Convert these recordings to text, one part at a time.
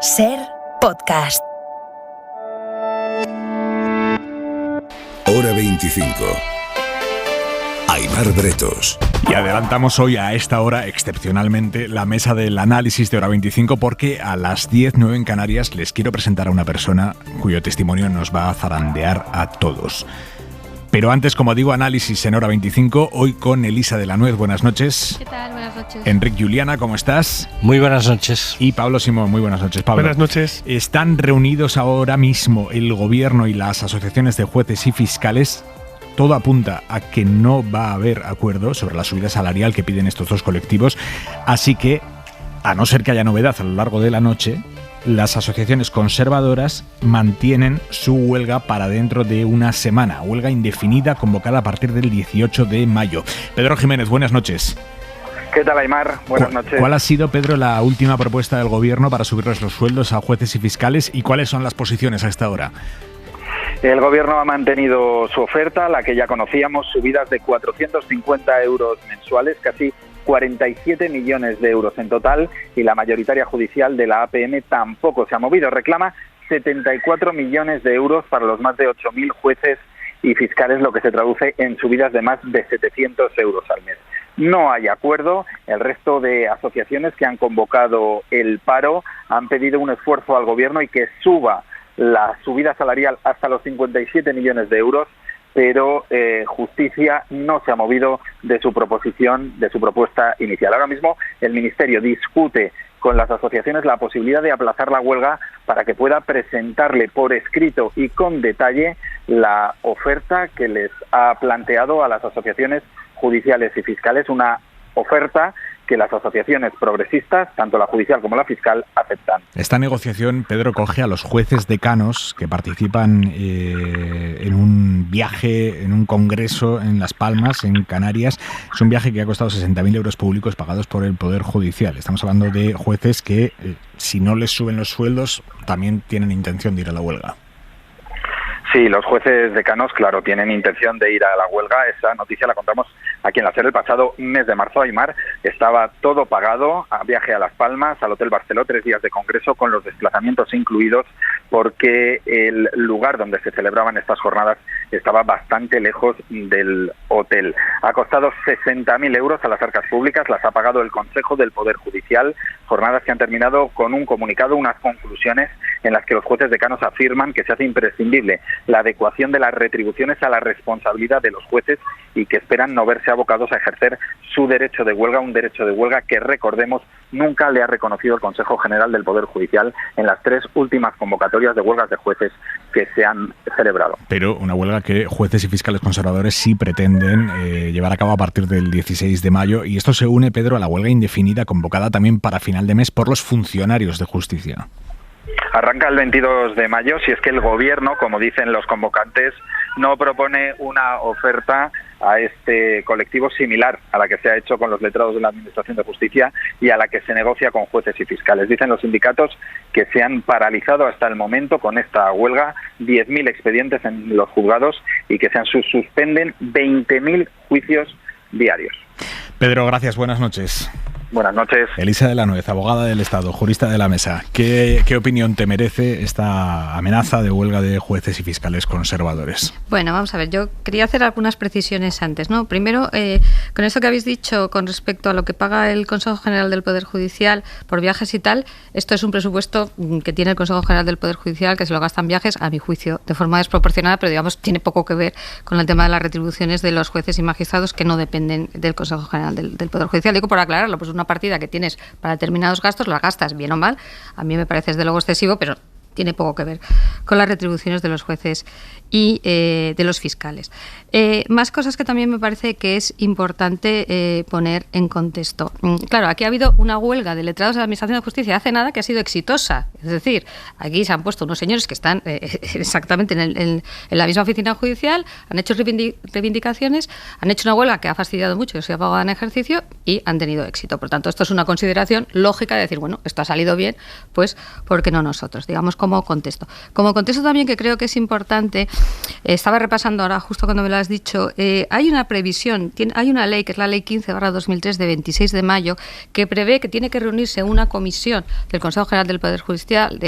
SER Podcast. Hora 25. Aimar Bretos. Y adelantamos hoy a esta hora, excepcionalmente, la mesa del análisis de Hora 25, porque a las 10:09 en Canarias les quiero presentar a una persona cuyo testimonio nos va a zarandear a todos. Pero antes, como digo, análisis en Hora 25, hoy con Elisa de la Nuez. Buenas noches. ¿Qué tal? Buenas noches. Enric Juliana, ¿cómo estás? Muy buenas noches. Y Pablo Simón, muy buenas noches. Pablo. Buenas noches. Están reunidos ahora mismo el gobierno y las asociaciones de jueces y fiscales. Todo apunta a que no va a haber acuerdo sobre la subida salarial que piden estos dos colectivos, así que, a no ser que haya novedad a lo largo de la noche, las asociaciones conservadoras mantienen su huelga para dentro de una semana, huelga indefinida convocada a partir del 18 de mayo. Pedro Jiménez, buenas noches. ¿Qué tal, Aimar? Buenas noches. ¿Cuál ha sido, Pedro, la última propuesta del gobierno para subirles los sueldos a jueces y fiscales y cuáles son las posiciones a esta hora? El gobierno ha mantenido su oferta, la que ya conocíamos, subidas de 450 euros mensuales, casi 47 millones de euros en total, y la mayoritaria judicial de la APM tampoco se ha movido. Reclama 74 millones de euros para los más de 8.000 jueces y fiscales, lo que se traduce en subidas de más de 700 euros al mes. No hay acuerdo. El resto de asociaciones que han convocado el paro han pedido un esfuerzo al gobierno y que suba la subida salarial hasta los 57 millones de euros, pero Justicia no se ha movido de su propuesta inicial. Ahora mismo el Ministerio discute con las asociaciones la posibilidad de aplazar la huelga para que pueda presentarle por escrito y con detalle la oferta que les ha planteado a las asociaciones judiciales y fiscales, una oferta que las asociaciones progresistas, tanto la judicial como la fiscal, aceptan. Esta negociación, Pedro, coge a los jueces decanos que participan en un viaje, en un congreso en Las Palmas, en Canarias. Es un viaje que ha costado 60.000 euros públicos pagados por el Poder Judicial. Estamos hablando de jueces que, si no les suben los sueldos, también tienen intención de ir a la huelga. Sí, los jueces decanos, claro, tienen intención de ir a la huelga. Esa noticia la contamos aquí en la SER el pasado mes de marzo. Aimar, estaba todo pagado, a viaje a Las Palmas, al Hotel Barceló, 3 días de congreso con los desplazamientos incluidos, porque el lugar donde se celebraban estas jornadas estaba bastante lejos del hotel. Ha costado 60.000 euros a las arcas públicas, las ha pagado el Consejo del Poder Judicial, jornadas que han terminado con un comunicado, unas conclusiones en las que los jueces decanos afirman que se hace imprescindible la adecuación de las retribuciones a la responsabilidad de los jueces y que esperan no verse abocados a ejercer su derecho de huelga, un derecho de huelga que, recordemos, nunca le ha reconocido el Consejo General del Poder Judicial en las 3 últimas convocatorias de huelgas de jueces que se han celebrado. Pero una huelga que jueces y fiscales conservadores sí pretenden llevar a cabo a partir del 16 de mayo, y esto se une, Pedro, a la huelga indefinida convocada también para final de mes por los funcionarios de justicia. Arranca el 22 de mayo, si es que el gobierno, como dicen los convocantes, no propone una oferta a este colectivo similar a la que se ha hecho con los letrados de la Administración de Justicia y a la que se negocia con jueces y fiscales. Dicen los sindicatos que se han paralizado hasta el momento con esta huelga 10.000 expedientes en los juzgados y que se suspenden 20.000 juicios diarios. Pedro, gracias. Buenas noches. Buenas noches. Elisa de la Nuez, abogada del Estado, jurista de la mesa. ¿Qué opinión te merece esta amenaza de huelga de jueces y fiscales conservadores? Bueno, vamos a ver, yo quería hacer algunas precisiones antes, ¿no? Primero, con esto que habéis dicho con respecto a lo que paga el Consejo General del Poder Judicial por viajes y tal, esto es un presupuesto que tiene el Consejo General del Poder Judicial, que se lo gasta en viajes, a mi juicio, de forma desproporcionada, pero digamos, tiene poco que ver con el tema de las retribuciones de los jueces y magistrados que no dependen del Consejo General del Poder Judicial. Digo, por aclararlo, pues una partida que tienes para determinados gastos, la gastas bien o mal. A mí me parece desde luego excesivo, pero tiene poco que ver con las retribuciones de los jueces y de los fiscales. Más cosas que también me parece que es importante poner en contexto. Claro, aquí ha habido una huelga de letrados de la Administración de Justicia hace nada que ha sido exitosa. Es decir, aquí se han puesto unos señores que están exactamente en la misma oficina judicial, han hecho reivindicaciones, han hecho una huelga que ha fastidiado mucho, se ha pagado en ejercicio y han tenido éxito. Por tanto, esto es una consideración lógica de decir, bueno, esto ha salido bien, pues ¿por qué no nosotros? Digamos, como contexto. Como contexto también que creo que es importante, estaba repasando ahora justo cuando me lo has dicho, hay una previsión, hay una ley que es la Ley 15/2003 de 26 de mayo que prevé que tiene que reunirse una comisión del Consejo General del Poder Judicial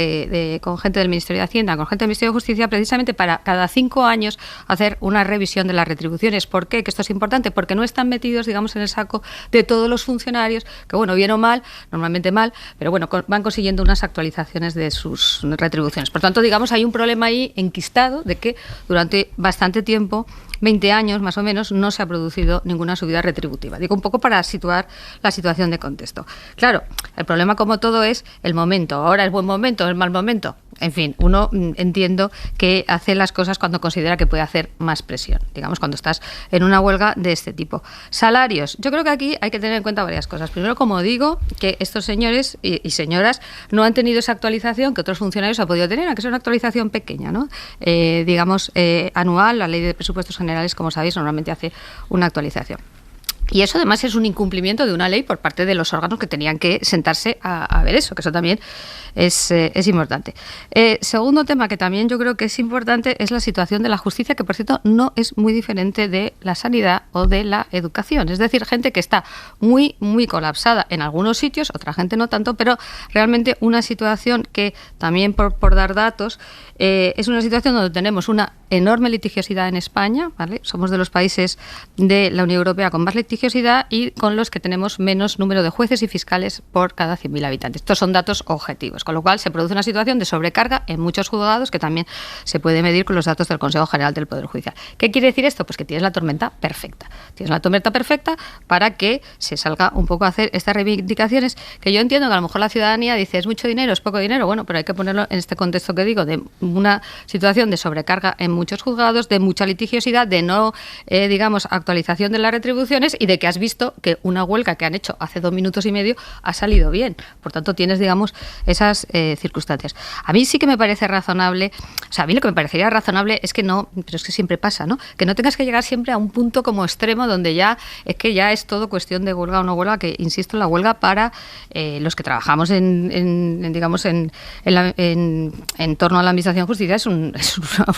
con gente del Ministerio de Hacienda, con gente del Ministerio de Justicia, precisamente para cada 5 años hacer una revisión de las retribuciones. ¿Por qué? Que esto es importante, porque no están metidos, digamos, en el saco de todos los funcionarios, que bueno, bien o mal, normalmente mal, pero bueno, van consiguiendo unas actualizaciones de sus retribuciones. Por tanto, digamos, hay un problema ahí enquistado de que durante bastante tiempo, 20 años más o menos, no se ha producido ninguna subida retributiva. Digo un poco para situar la situación de contexto. Claro, el problema como todo es el momento. Ahora es buen momento, es mal momento. En fin, uno entiendo que hace las cosas cuando considera que puede hacer más presión, digamos, cuando estás en una huelga de este tipo. Salarios. Yo creo que aquí hay que tener en cuenta varias cosas. Primero, como digo, que estos señores y señoras no han tenido esa actualización que otros funcionarios han podido tener, aunque sea una actualización pequeña, ¿no? Digamos, anual. La Ley de Presupuestos Generales, como sabéis, normalmente hace una actualización. Y eso además es un incumplimiento de una ley por parte de los órganos que tenían que sentarse a ver eso, que eso también es importante. Segundo tema que también yo creo que es importante es la situación de la justicia, que por cierto no es muy diferente de la sanidad o de la educación. Es decir, gente que está muy, muy colapsada en algunos sitios, otra gente no tanto, pero realmente una situación que también por dar datos, es una situación donde tenemos una enorme litigiosidad en España, ¿vale? Somos de los países de la Unión Europea con más litigiosidad y con los que tenemos menos número de jueces y fiscales por cada 100.000 habitantes. Estos son datos objetivos, con lo cual se produce una situación de sobrecarga en muchos juzgados que también se puede medir con los datos del Consejo General del Poder Judicial. ¿Qué quiere decir esto? Pues que tienes la tormenta perfecta. Tienes la tormenta perfecta para que se salga un poco a hacer estas reivindicaciones que yo entiendo que a lo mejor la ciudadanía dice es mucho dinero, es poco dinero, bueno, pero hay que ponerlo en este contexto que digo, de una situación de sobrecarga en muchos juzgados, de mucha litigiosidad, de no, digamos, actualización de las retribuciones y de que has visto que una huelga que han hecho hace 2 minutos y medio ha salido bien. Por tanto, tienes, digamos, esas circunstancias. A mí sí que me parece razonable, o sea, a mí lo que me parecería razonable es que no, pero es que siempre pasa, ¿no? Que no tengas que llegar siempre a un punto como extremo donde ya es todo cuestión de huelga o no huelga, que, insisto, la huelga para los que trabajamos en torno a la administración de justicia es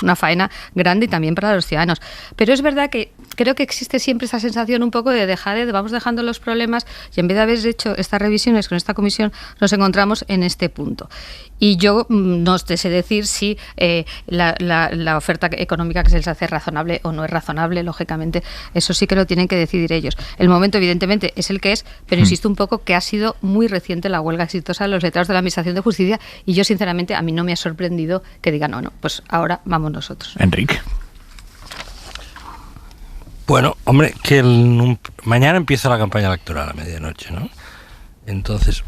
una faena grande y también para los ciudadanos. Pero es verdad que creo que existe siempre esa sensación un poco de vamos dejando los problemas y en vez de haber hecho estas revisiones con esta comisión nos encontramos en este punto. Y yo no te sé decir si la oferta económica que se les hace es razonable o no es razonable, lógicamente eso sí que lo tienen que decidir ellos. El momento evidentemente es el que es, pero insisto un poco que ha sido muy reciente la huelga exitosa de los letrados de la Administración de Justicia y yo sinceramente a mí no me ha sorprendido que digan no, pues ahora vamos nosotros. Enrique. Bueno, hombre, que mañana empieza la campaña electoral a medianoche, ¿no? Entonces,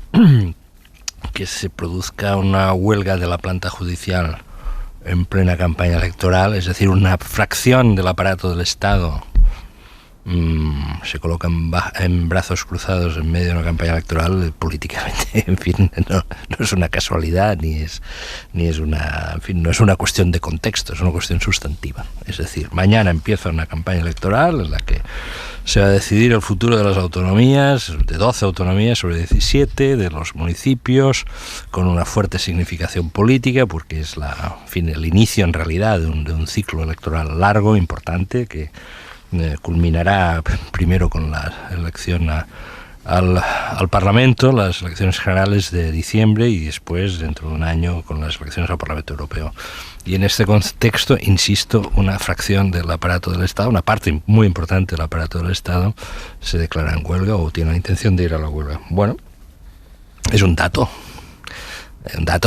que se produzca una huelga de la planta judicial en plena campaña electoral, es decir, una fracción del aparato del Estado se coloca en brazos cruzados en medio de una campaña electoral, políticamente, en fin, no es una casualidad ni es una, en fin, no es una cuestión de contexto, es una cuestión sustantiva. Es decir, mañana empieza una campaña electoral en la que se va a decidir el futuro de las autonomías, de 12 autonomías sobre 17, de los municipios, con una fuerte significación política, porque es el inicio en realidad de un ciclo electoral largo, importante, que culminará primero con la elección al Parlamento, las elecciones generales de diciembre y después, dentro de un año, con las elecciones al Parlamento Europeo. Y en este contexto, insisto, una fracción del aparato del Estado, una parte muy importante del aparato del Estado, se declara en huelga o tiene la intención de ir a la huelga. Bueno, es un dato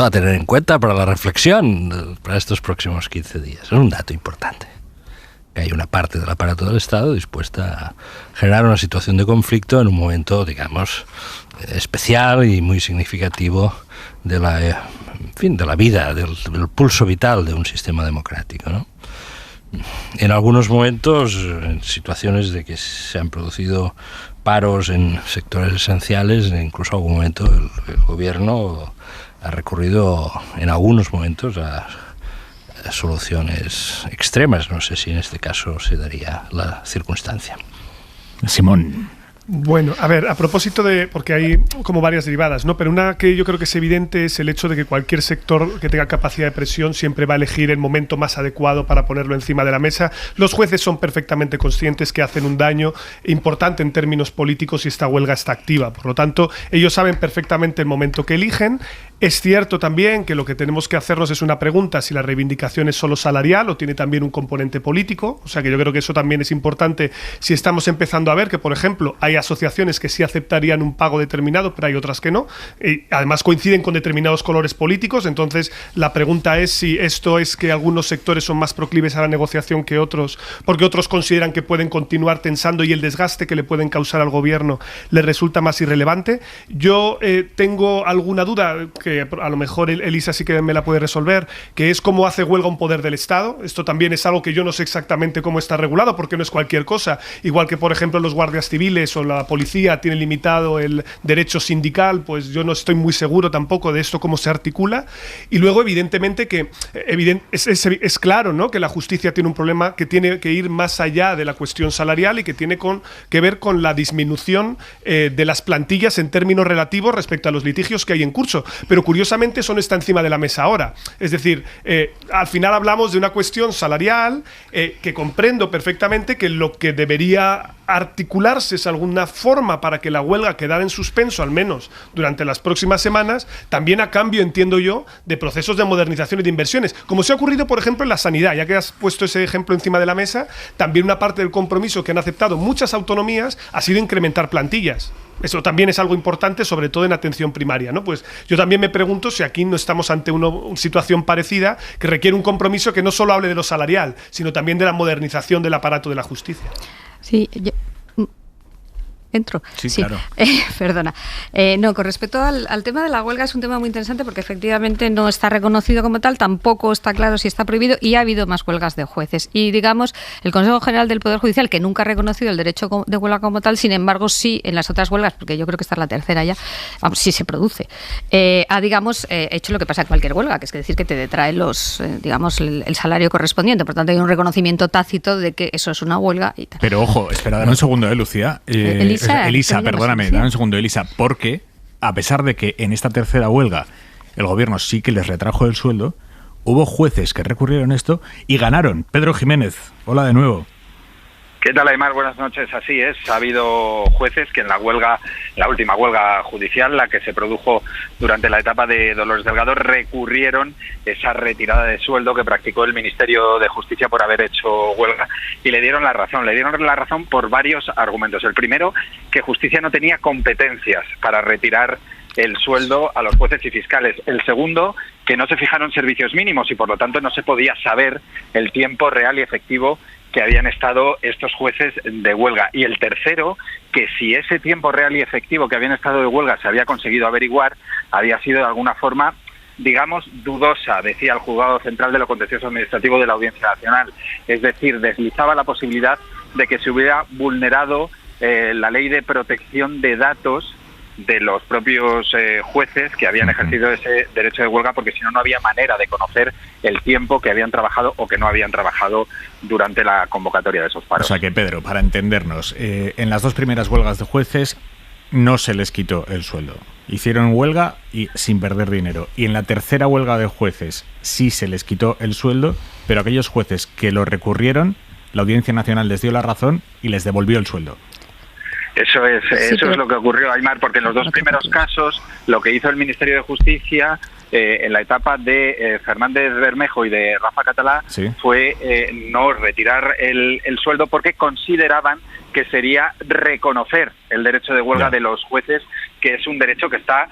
a tener en cuenta para la reflexión para estos próximos 15 días. Es un dato importante. Hay una parte del aparato del Estado dispuesta a generar una situación de conflicto en un momento, digamos, especial y muy significativo de la vida, del pulso vital de un sistema democrático, ¿no? En algunos momentos, en situaciones de que se han producido paros en sectores esenciales, incluso en algún momento el gobierno ha recurrido en algunos momentos a soluciones extremas. No sé si en este caso se daría la circunstancia. Simón. Bueno, a ver, a propósito de, porque hay como varias derivadas, ¿no? Pero una que yo creo que es evidente es el hecho de que cualquier sector que tenga capacidad de presión siempre va a elegir el momento más adecuado para ponerlo encima de la mesa. Los jueces son perfectamente conscientes que hacen un daño importante en términos políticos si esta huelga está activa. Por lo tanto, ellos saben perfectamente el momento que eligen. Es cierto también que lo que tenemos que hacernos es una pregunta si la reivindicación es solo salarial o tiene también un componente político. O sea que yo creo que eso también es importante si estamos empezando a ver que, por ejemplo, hay asociaciones que sí aceptarían un pago determinado, pero hay otras que no. Además coinciden con determinados colores políticos. Entonces la pregunta es si esto es que algunos sectores son más proclives a la negociación que otros, porque otros consideran que pueden continuar tensando y el desgaste que le pueden causar al gobierno les resulta más irrelevante. Yo tengo alguna duda que a lo mejor Elisa sí que me la puede resolver, que es cómo hace huelga un poder del Estado. Esto también es algo que yo no sé exactamente cómo está regulado, porque no es cualquier cosa. Igual que, por ejemplo, los guardias civiles o la policía tienen limitado el derecho sindical, pues yo no estoy muy seguro tampoco de esto, cómo se articula. Y luego, evidentemente, que es claro, ¿no?, que la justicia tiene un problema que tiene que ir más allá de la cuestión salarial y que tiene que ver con la disminución de las plantillas en términos relativos respecto a los litigios que hay en curso. Pero curiosamente eso no está encima de la mesa ahora. Es decir, al final hablamos de una cuestión salarial que comprendo perfectamente que lo que debería articularse es alguna forma para que la huelga quedara en suspenso, al menos durante las próximas semanas, también a cambio, entiendo yo, de procesos de modernización y de inversiones. Como se ha ocurrido, por ejemplo, en la sanidad, ya que has puesto ese ejemplo encima de la mesa, también una parte del compromiso que han aceptado muchas autonomías ha sido incrementar plantillas. Eso también es algo importante, sobre todo en atención primaria, ¿no? Pues yo también me pregunto si aquí no estamos ante una situación parecida que requiere un compromiso que no solo hable de lo salarial, sino también de la modernización del aparato de la justicia. Sí, ¿entro? Sí, claro. Perdona. No, con respecto al tema de la huelga, es un tema muy interesante porque efectivamente no está reconocido como tal, tampoco está claro si está prohibido y ha habido más huelgas de jueces. Y digamos, el Consejo General del Poder Judicial, que nunca ha reconocido el derecho de huelga como tal, sin embargo sí en las otras huelgas, porque yo creo que esta es la tercera ya, vamos, sí se produce, ha hecho lo que pasa en cualquier huelga, que es decir que te detrae el salario correspondiente. Por tanto hay un reconocimiento tácito de que eso es una huelga y tal. Pero ojo, espera, dame un segundo, Lucía. Elisa, perdóname, dame un segundo, Elisa, porque a pesar de que en esta tercera huelga el gobierno sí que les retrajo el sueldo, hubo jueces que recurrieron esto y ganaron. Pedro Jiménez, hola de nuevo. ¿Qué tal, Aymar? Buenas noches. Así es, ha habido jueces que en la última huelga judicial, la que se produjo durante la etapa de Dolores Delgado, recurrieron esa retirada de sueldo que practicó el Ministerio de Justicia por haber hecho huelga y le dieron la razón. Le dieron la razón por varios argumentos. El primero, que Justicia no tenía competencias para retirar el sueldo a los jueces y fiscales. El segundo, que no se fijaron servicios mínimos y por lo tanto no se podía saber el tiempo real y efectivo que habían estado estos jueces de huelga. Y el tercero, que si ese tiempo real y efectivo que habían estado de huelga se había conseguido averiguar, había sido de alguna forma, digamos, dudosa, decía el Juzgado Central de lo Contencioso Administrativo de la Audiencia Nacional. Es decir, deslizaba la posibilidad de que se hubiera vulnerado la ley de protección de datos de los propios jueces que habían ejercido ese derecho de huelga, porque si no, no había manera de conocer el tiempo que habían trabajado o que no habían trabajado durante la convocatoria de esos paros. O sea que, Pedro, para entendernos, en las dos primeras huelgas de jueces no se les quitó el sueldo. Hicieron huelga y sin perder dinero. Y en la tercera huelga de jueces sí se les quitó el sueldo, pero aquellos jueces que lo recurrieron, la Audiencia Nacional les dio la razón y les devolvió el sueldo. Eso es lo que ocurrió, Aymar, porque en los dos primeros casos lo que hizo el Ministerio de Justicia en la etapa de Fernández Bermejo y de Rafa Catalá fue no retirar el sueldo porque consideraban que sería reconocer el derecho de huelga de los jueces, que es un derecho que está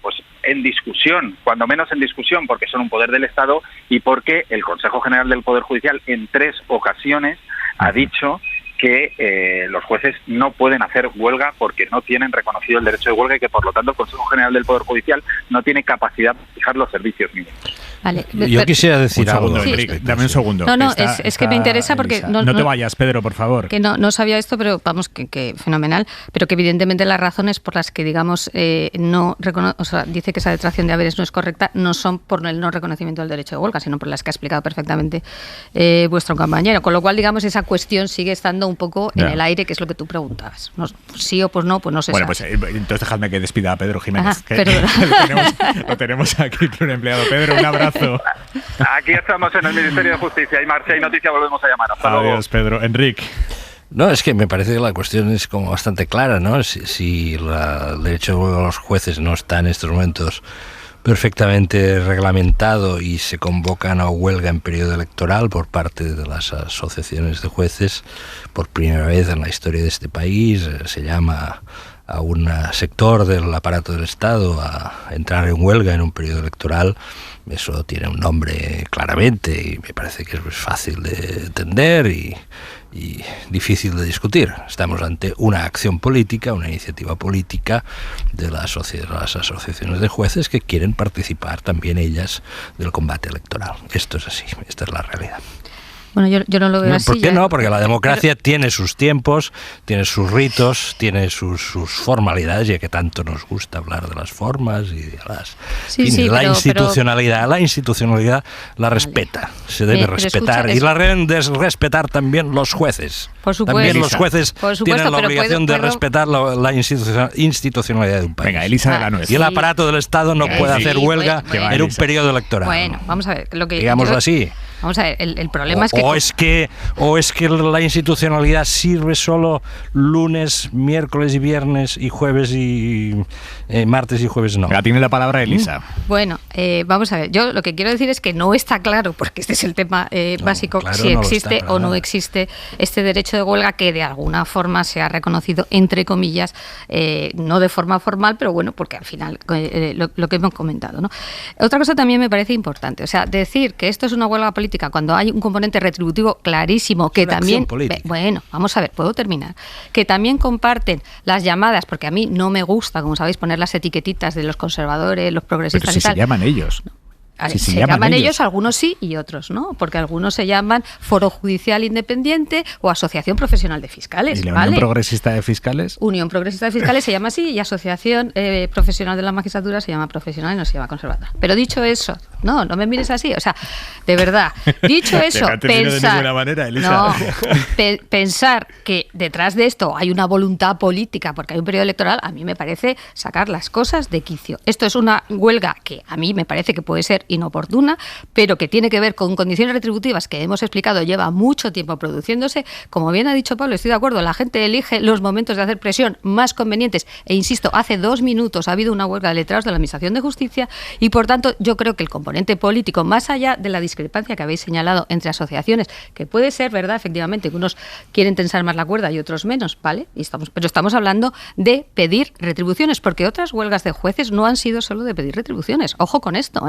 pues en discusión, cuando menos en discusión, porque son un poder del Estado y porque el Consejo General del Poder Judicial en 3 ocasiones ha dicho que los jueces no pueden hacer huelga porque no tienen reconocido el derecho de huelga y que por lo tanto el Consejo General del Poder Judicial no tiene capacidad de fijar los servicios mínimos. Vale. Yo quisiera decir Un algo. segundo, Sí. Enrique, dame un segundo. No, es que me interesa porque Elisa. No te vayas, Pedro, por favor. Que no sabía esto, pero vamos, que fenomenal, pero que evidentemente las razones por las que, digamos, dice que esa detracción de haberes no es correcta, no son por el no reconocimiento del derecho de huelga, sino por las que ha explicado perfectamente vuestro compañero. Con lo cual, digamos, esa cuestión sigue estando un poco en el aire, que es lo que tú preguntabas. No, sí o pues no se Bueno, sabe. pues entonces dejadme que despida a Pedro Jiménez. Ajá, Que perdona. lo tenemos aquí por un empleado. Pedro, un abrazo. Aquí estamos en el Ministerio de Justicia y Marcia y Noticia volvemos a llamar. Hasta luego. Adiós, Pedro. Enrique. No, es que me parece que la cuestión es como bastante clara, ¿no? Si el derecho de huelga de los jueces no está en estos momentos perfectamente reglamentado y se convoca a huelga en periodo electoral por parte de las asociaciones de jueces, por primera vez en la historia de este país se llama a un sector del aparato del Estado a entrar en huelga en un periodo electoral. Eso tiene un nombre claramente y me parece que es fácil de entender y difícil de discutir. Estamos ante una acción política, una iniciativa política de las asociaciones de jueces que quieren participar también ellas del combate electoral. Esto es así, esta es la realidad. Bueno, yo no lo veo así. ¿Por qué ya. no? Porque la democracia tiene sus tiempos, tiene sus ritos, tiene sus formalidades, ya que tanto nos gusta hablar de las formas y de las... la institucionalidad. La institucionalidad la respeta, se debe respetar. Y la deben respetar también los jueces. Por supuesto. También los jueces tienen la obligación de respetar la institucionalidad de un país. Venga, Elisa de la Nuez. Y el aparato del Estado no puede hacer huelga en un periodo electoral. Bueno, vamos a ver. Digámoslo así. Vamos a ver, el problema es que... O es que la institucionalidad sirve solo lunes, miércoles y viernes y jueves y martes y jueves no. Tiene la palabra Elisa. Bueno, vamos a ver, yo lo que quiero decir es que no está claro, porque este es el tema básico, claro, si no existe o no existe este derecho de huelga que de alguna forma se ha reconocido, entre comillas, no de forma formal, pero bueno, porque al final lo que hemos comentado, ¿no? Otra cosa también me parece importante, o sea, decir que esto es una huelga política cuando hay un componente retributivo clarísimo que también, bueno, vamos a ver, puedo terminar, que también comparten las llamadas, porque a mí no me gusta, como sabéis, poner las etiquetitas de los conservadores, los progresistas. Pero si y tal. se llaman ellos. Se llaman ellos, algunos sí y otros no, porque algunos se llaman Foro Judicial Independiente o Asociación Profesional de Fiscales. ¿Y la Unión Progresista de Fiscales? Unión Progresista de Fiscales se llama así y Asociación Profesional de la Magistratura se llama profesional y no se llama conservadora. Pero dicho eso, no me mires así, o sea, de verdad, dicho eso, pensar que detrás de esto hay una voluntad política porque hay un periodo electoral, a mí me parece sacar las cosas de quicio. Esto es una huelga que a mí me parece que puede ser inoportuna, pero que tiene que ver con condiciones retributivas que hemos explicado, lleva mucho tiempo produciéndose. Como bien ha dicho Pablo, estoy de acuerdo, la gente elige los momentos de hacer presión más convenientes e insisto, hace 2 minutos ha habido una huelga de letrados de la Administración de Justicia y por tanto yo creo que el componente político, más allá de la discrepancia que habéis señalado entre asociaciones, que puede ser verdad, efectivamente, que unos quieren tensar más la cuerda y otros menos, ¿vale? Pero estamos hablando de pedir retribuciones, porque otras huelgas de jueces no han sido solo de pedir retribuciones. Ojo con esto,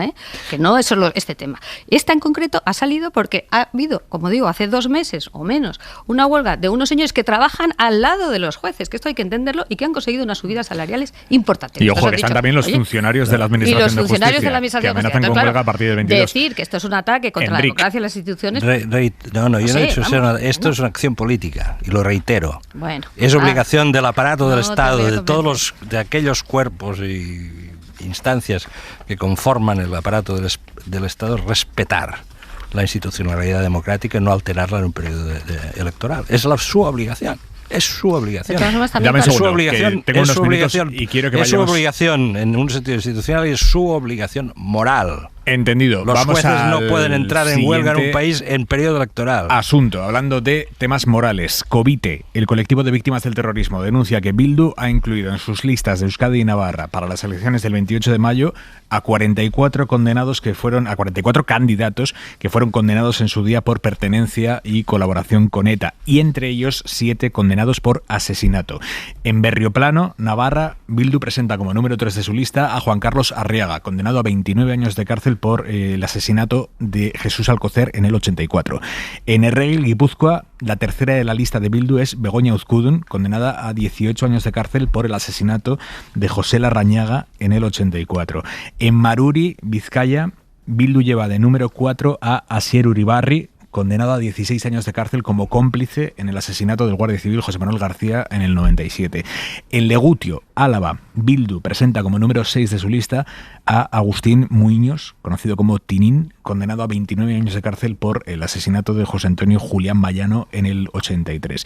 que no es solo este tema. Esta en concreto ha salido porque ha habido, como digo, hace 2 meses o menos, una huelga de unos señores que trabajan al lado de los jueces, que esto hay que entenderlo, y que han conseguido unas subidas salariales importantes. Y ojo, que están también los funcionarios de la Administración de Justicia, y los funcionarios de la Administración que amenazan con huelga a partir del 22. Decir que esto es un ataque contra la democracia y las instituciones... yo no he dicho esto es una acción política, y lo reitero. Bueno, es obligación del aparato del Estado, de aquellos cuerpos y instancias que conforman el aparato del Estado, respetar la institucionalidad democrática y no alterarla en un periodo electoral. Es su obligación. Es su obligación. Dame un segundo, tengo unos minutos y quiero que vayamos... Es su obligación en un sentido institucional y es su obligación moral. Entendido. Los jueces no pueden entrar en huelga en un país en periodo electoral. Asunto, hablando de temas morales. Covite, el colectivo de víctimas del terrorismo, denuncia que Bildu ha incluido en sus listas de Euskadi y Navarra para las elecciones del 28 de mayo a 44 candidatos que fueron condenados en su día por pertenencia y colaboración con ETA, y entre ellos 7 condenados por asesinato. En Berrioplano, Navarra, Bildu presenta como número 3 de su lista a Juan Carlos Arriaga, condenado a 29 años de cárcel por el asesinato de Jesús Alcocer en el 84. En Erregil, Guipúzcoa, la tercera de la lista de Bildu es Begoña Uzkudun, condenada a 18 años de cárcel por el asesinato de José Larrañaga en el 84. En Maruri, Vizcaya, Bildu lleva de número 4 a Asier Uribarri, condenado a 16 años de cárcel como cómplice en el asesinato del guardia civil José Manuel García en el 97. En Legutio, Álava, Bildu presenta como número 6 de su lista a Agustín Muiños, conocido como Tinín, condenado a 29 años de cárcel por el asesinato de José Antonio Julián Mayano en el 83.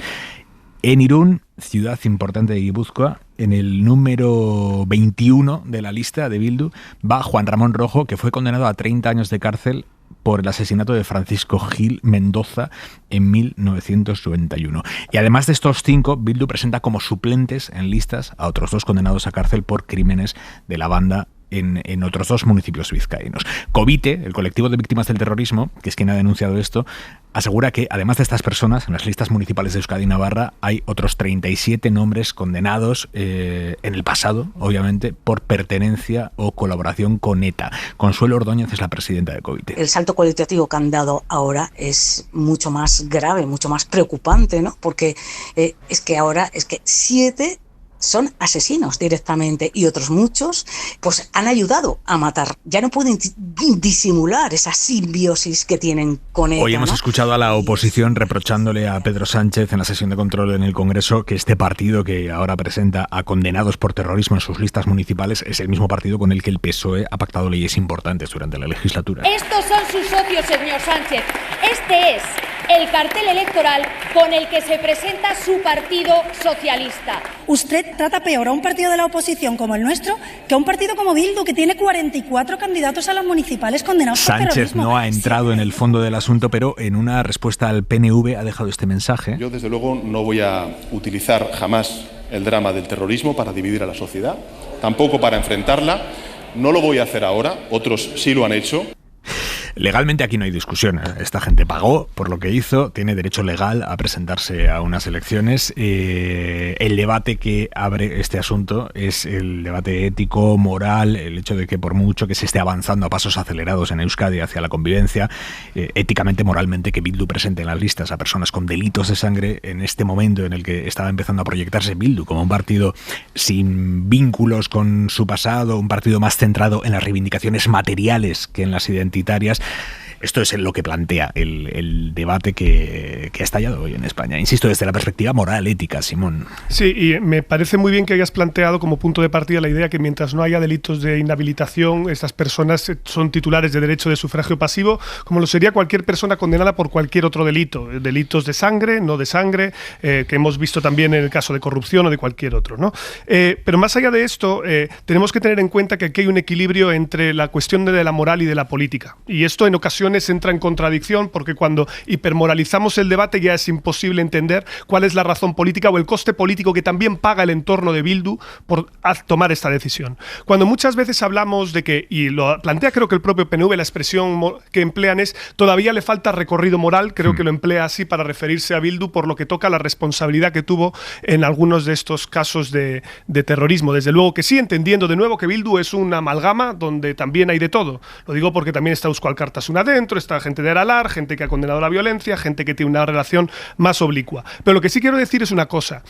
En Irún, ciudad importante de Guipúzcoa, en el número 21 de la lista de Bildu va Juan Ramón Rojo, que fue condenado a 30 años de cárcel por el asesinato de Francisco Gil Mendoza en 1991. Y además de estos 5, Bildu presenta como suplentes en listas a otros 2 condenados a cárcel por crímenes de la banda en otros 2 municipios vizcaínos. Covite, el colectivo de víctimas del terrorismo, que es quien ha denunciado esto, asegura que además de estas personas, en las listas municipales de Euskadi y Navarra hay otros 37 nombres condenados en el pasado, obviamente, por pertenencia o colaboración con ETA. Consuelo Ordóñez es la presidenta de Covite. El salto cualitativo que han dado ahora es mucho más grave, mucho más preocupante, ¿no? Porque es que 7 son asesinos directamente y otros muchos pues han ayudado a matar. Ya no pueden disimular esa simbiosis que tienen con ETA. Hoy hemos escuchado a la oposición reprochándole a Pedro Sánchez en la sesión de control en el Congreso que este partido que ahora presenta a condenados por terrorismo en sus listas municipales es el mismo partido con el que el PSOE ha pactado leyes importantes durante la legislatura. Estos son sus socios, señor Sánchez. Este es el cartel electoral con el que se presenta su partido socialista. Usted trata peor a un partido de la oposición como el nuestro que a un partido como Bildu, que tiene 44 candidatos a las municipales condenados por terrorismo. Sánchez no ha entrado en el fondo del asunto, pero en una respuesta al PNV ha dejado este mensaje. Yo, desde luego, no voy a utilizar jamás el drama del terrorismo para dividir a la sociedad, tampoco para enfrentarla. No lo voy a hacer ahora, otros sí lo han hecho. Legalmente aquí no hay discusión. Esta gente pagó por lo que hizo, tiene derecho legal a presentarse a unas elecciones. El debate que abre este asunto es el debate ético, moral, el hecho de que por mucho que se esté avanzando a pasos acelerados en Euskadi hacia la convivencia, éticamente, moralmente, que Bildu presente en las listas a personas con delitos de sangre en este momento en el que estaba empezando a proyectarse Bildu como un partido sin vínculos con su pasado, un partido más centrado en las reivindicaciones materiales que en las identitarias. Esto es lo que plantea el debate que ha estallado hoy en España. Insisto, desde la perspectiva moral, ética, Simón. Sí, y me parece muy bien que hayas planteado como punto de partida la idea que mientras no haya delitos de inhabilitación, estas personas son titulares de derecho de sufragio pasivo, como lo sería cualquier persona condenada por cualquier otro delito. Delitos de sangre, no de sangre, que hemos visto también en el caso de corrupción o de cualquier otro, ¿no? Pero más allá de esto, tenemos que tener en cuenta que aquí hay un equilibrio entre la cuestión de la moral y de la política. Y esto en ocasiones entra en contradicción porque cuando hipermoralizamos el debate ya es imposible entender cuál es la razón política o el coste político que también paga el entorno de Bildu por tomar esta decisión. Cuando muchas veces hablamos de que, y lo plantea creo que el propio PNV, la expresión que emplean es todavía le falta recorrido moral, creo que lo emplea así para referirse a Bildu por lo que toca la responsabilidad que tuvo en algunos de estos casos de terrorismo. Desde luego que sí, entendiendo de nuevo que Bildu es una amalgama donde también hay de todo. Lo digo porque también está Euskal Kartasuna dentro, está gente de Aralar, gente que ha condenado la violencia, gente que tiene una relación más oblicua. Pero lo que sí quiero decir es una cosa.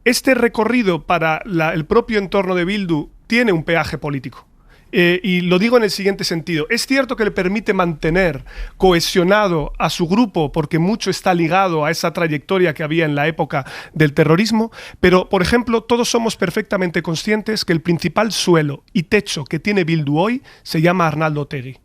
Este recorrido para el propio entorno de Bildu tiene un peaje político. Y lo digo en el siguiente sentido. Es cierto que le permite mantener cohesionado a su grupo porque mucho está ligado a esa trayectoria que había en la época del terrorismo, pero, por ejemplo, todos somos perfectamente conscientes que el principal suelo y techo que tiene Bildu hoy se llama Arnaldo Otegi.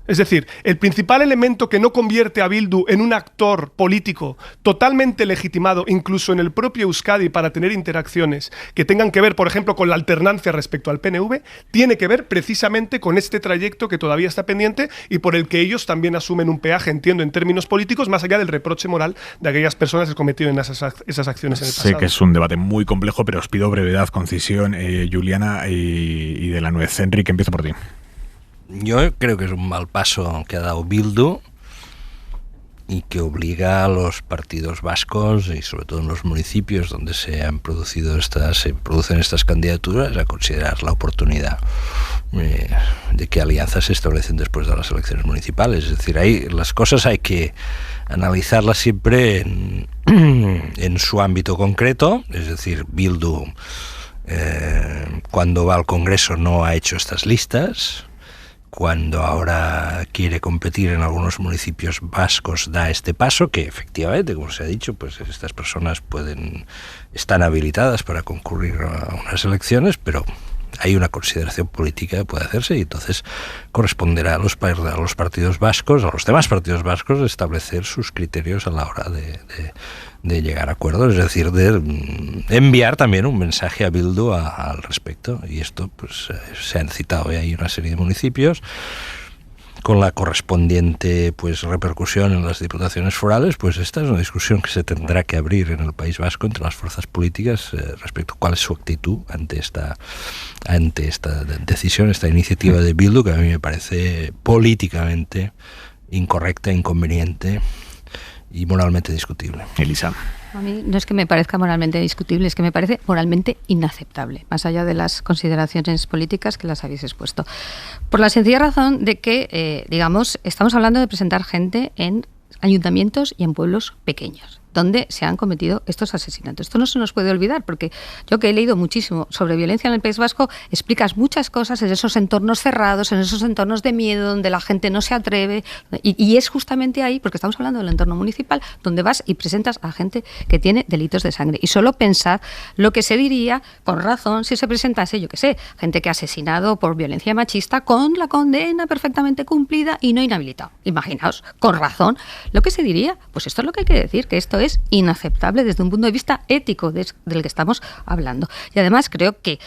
Es decir, el principal elemento que no convierte a Bildu en un actor político totalmente legitimado, incluso en el propio Euskadi, para tener interacciones que tengan que ver, por ejemplo, con la alternancia respecto al PNV, tiene que ver precisamente con este trayecto que todavía está pendiente y por el que ellos también asumen un peaje, entiendo, en términos políticos, más allá del reproche moral de aquellas personas que cometieron esas acciones en el pasado. Sé que es un debate muy complejo, pero os pido brevedad, concisión, Juliana y de la Nuez. Enrique, empiezo por ti. Yo creo que es un mal paso que ha dado Bildu y que obliga a los partidos vascos y sobre todo en los municipios donde se producen estas candidaturas a considerar la oportunidad de que alianzas se establecen después de las elecciones municipales. Es decir, ahí las cosas hay que analizarlas siempre en su ámbito concreto. Es decir, Bildu cuando va al Congreso no ha hecho estas listas. cuando ahora quiere competir en algunos municipios vascos, da este paso, que efectivamente, como se ha dicho, pues estas personas están habilitadas para concurrir a unas elecciones, pero hay una consideración política que puede hacerse y entonces corresponderá a los partidos vascos, a los demás partidos vascos, establecer sus criterios a la hora de llegar a acuerdos, es decir, de enviar también un mensaje a Bildu al respecto. Y esto pues se han citado ya hay una serie de municipios con la correspondiente pues repercusión en las diputaciones forales. Pues esta es una discusión que se tendrá que abrir en el País Vasco entre las fuerzas políticas respecto a cuál es su actitud ante esta decisión, esta iniciativa de Bildu, que a mí me parece políticamente incorrecta, inconveniente y moralmente discutible. Elisa. A mí no es que me parezca moralmente discutible, es que me parece moralmente inaceptable, más allá de las consideraciones políticas que las habéis expuesto. Por la sencilla razón de que, estamos hablando de presentar gente en ayuntamientos y en pueblos pequeños, donde se han cometido estos asesinatos. Esto no se nos puede olvidar, porque yo que he leído muchísimo sobre violencia en el País Vasco, explicas muchas cosas en esos entornos cerrados, en esos entornos de miedo, donde la gente no se atreve, y es justamente ahí, porque estamos hablando del entorno municipal, donde vas y presentas a gente que tiene delitos de sangre. Y solo pensad lo que se diría, con razón, si se presentase, yo qué sé, gente que ha asesinado por violencia machista con la condena perfectamente cumplida y no inhabilitado. Imaginaos, con razón, lo que se diría, pues esto es lo que hay que decir, que esto es inaceptable desde un punto de vista ético del que estamos hablando. Y además creo que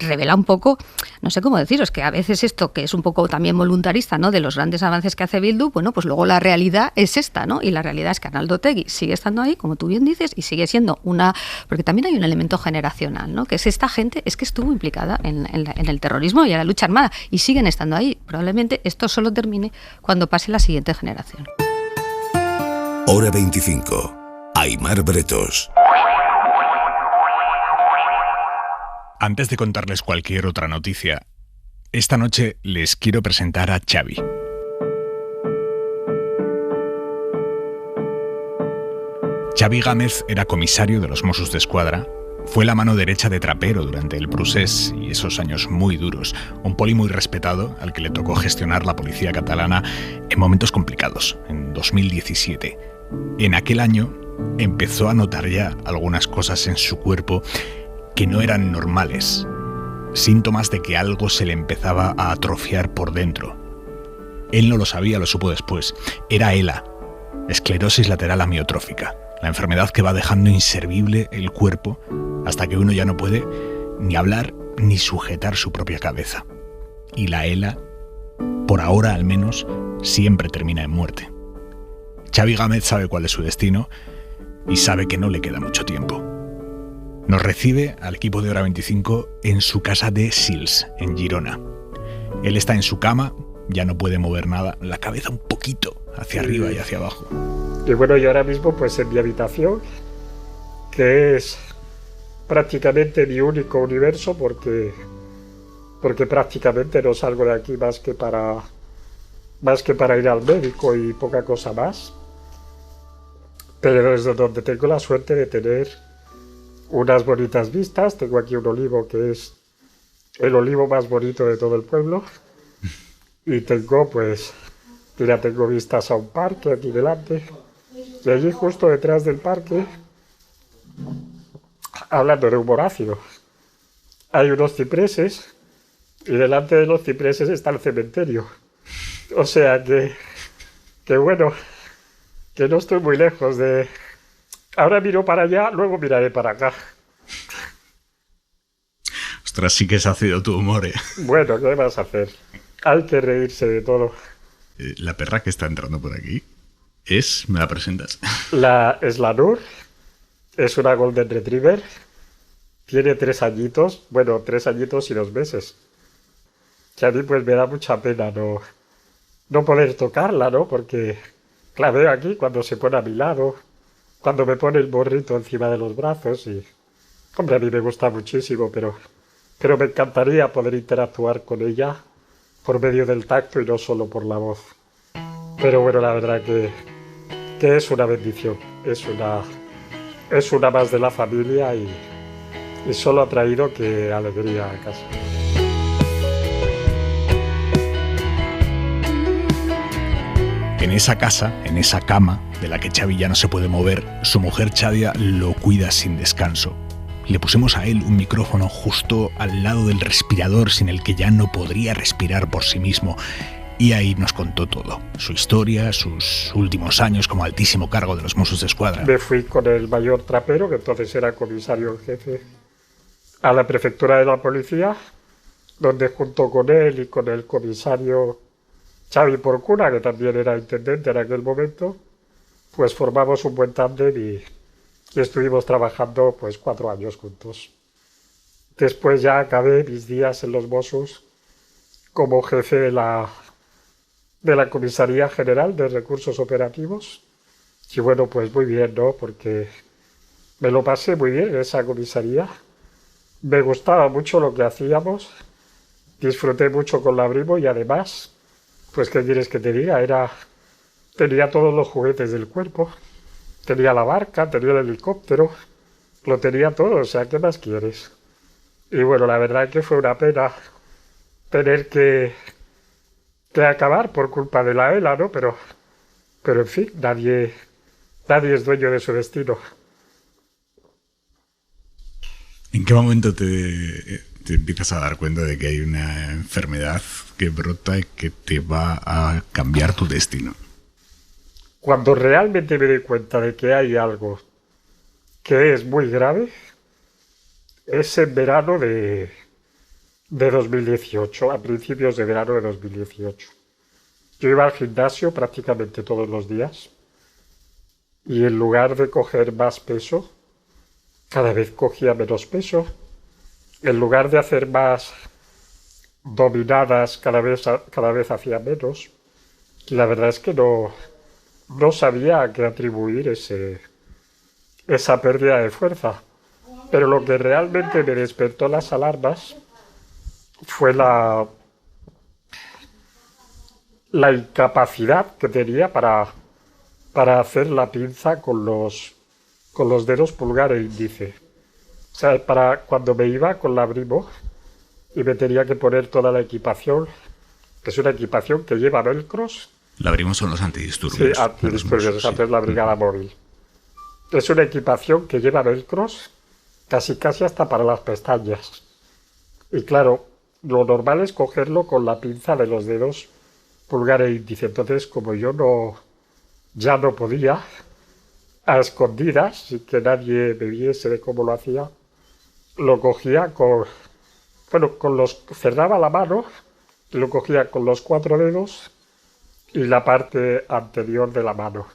revela un poco, no sé cómo deciros, que a veces esto que es un poco también voluntarista, ¿no?, de los grandes avances que hace Bildu, bueno, pues luego la realidad es esta, ¿no? Y la realidad es que Arnaldo Otegi sigue estando ahí, como tú bien dices, y sigue siendo porque también hay un elemento generacional, ¿no?, que es esta gente, es que estuvo implicada en el terrorismo y en la lucha armada, y siguen estando ahí. Probablemente esto solo termine cuando pase la siguiente generación. Hora 25. Aimar Bretos. Antes de contarles cualquier otra noticia, esta noche les quiero presentar a Xavi. Xavi Gámez era comisario de los Mossos d'Esquadra, fue la mano derecha de Trapero durante el Procés y esos años muy duros, un poli muy respetado al que le tocó gestionar la policía catalana en momentos complicados, en 2017. En aquel año empezó a notar ya algunas cosas en su cuerpo que no eran normales, síntomas de que algo se le empezaba a atrofiar por dentro. Él no lo sabía, lo supo después. Era ELA, esclerosis lateral amiotrófica, la enfermedad que va dejando inservible el cuerpo hasta que uno ya no puede ni hablar ni sujetar su propia cabeza. Y la ELA, por ahora al menos, siempre termina en muerte. Xavi Gámez sabe cuál es su destino y sabe que no le queda mucho tiempo. Nos recibe al equipo de Hora 25 en su casa de Sils, en Girona. Él está en su cama, ya no puede mover nada, la cabeza un poquito hacia arriba y hacia abajo. Y bueno, yo ahora mismo pues en mi habitación, que es prácticamente mi único universo, porque prácticamente no salgo de aquí más que para ir al médico y poca cosa más. Pero desde donde tengo la suerte de tener unas bonitas vistas. Tengo aquí un olivo que es el olivo más bonito de todo el pueblo. Y tengo vistas a un parque aquí delante. Y allí justo detrás del parque, hablando de humor ácido, hay unos cipreses y delante de los cipreses está el cementerio. O sea que bueno, que no estoy muy lejos de... Ahora miro para allá, luego miraré para acá. Ostras, sí que es ácido tu humor, ¿eh? Bueno, ¿qué vas a hacer? Hay que reírse de todo. La perra que está entrando por aquí ¿me la presentas? Es la Nur, es una Golden Retriever, tiene 3 añitos, bueno, 3 añitos y 2 meses. Que a mí pues me da mucha pena no poder tocarla, ¿no? Porque la veo aquí cuando se pone a mi lado, cuando me pone el morrito encima de los brazos y... Hombre, a mí me gusta muchísimo, pero me encantaría poder interactuar con ella por medio del tacto y no solo por la voz. Pero bueno, la verdad que es una bendición, es una más de la familia y solo ha traído que alegría a casa. En esa casa, en esa cama, de la que Xavi ya no se puede mover, su mujer Chadia lo cuida sin descanso. Le pusimos a él un micrófono justo al lado del respirador sin el que ya no podría respirar por sí mismo. Y ahí nos contó todo, su historia, sus últimos años como altísimo cargo de los Mossos d'Esquadra. Me fui con el mayor Trapero, que entonces era comisario en jefe, a la prefectura de la policía, donde junto con él y con el comisario Xavi Porcuna, que también era intendente en aquel momento, pues formamos un buen tándem y estuvimos trabajando pues 4 años juntos. Después ya acabé mis días en los Mossos como jefe de la Comisaría General de Recursos Operativos. Y bueno, pues muy bien, ¿no? Porque me lo pasé muy bien en esa comisaría. Me gustaba mucho lo que hacíamos. Disfruté mucho con la Brimo y además, pues ¿qué quieres que te diga? Tenía todos los juguetes del cuerpo. Tenía la barca, tenía el helicóptero, lo tenía todo, o sea, ¿qué más quieres? Y bueno, la verdad es que fue una pena tener que acabar por culpa de la ELA, ¿no? Pero en fin, nadie es dueño de su destino. ¿En qué momento te empiezas a dar cuenta de que hay una enfermedad que brota y que te va a cambiar tu destino? Cuando realmente me doy cuenta de que hay algo que es muy grave, es en verano de 2018, a principios de verano de 2018. Yo iba al gimnasio prácticamente todos los días y en lugar de coger más peso, cada vez cogía menos peso. En lugar de hacer más dominadas, cada vez hacía menos. Y la verdad es que no sabía a qué atribuir esa pérdida de fuerza. Pero lo que realmente me despertó las alarmas fue la incapacidad que tenía para hacer la pinza con los dedos pulgar e índice. O sea, cuando me iba con la Brimo y me tenía que poner toda la equipación, que es una equipación que lleva velcros. La Brimo son los antidisturbios. Sí, antidisturbios, antes la brigada móvil. Es una equipación que lleva velcros casi hasta para las pestañas. Y claro, lo normal es cogerlo con la pinza de los dedos pulgar e índice. Entonces, como yo ya no podía, a escondidas, sin que nadie me viese de cómo lo hacía, lo cogía cerraba la mano y lo cogía con los 4 dedos y la parte anterior de la mano,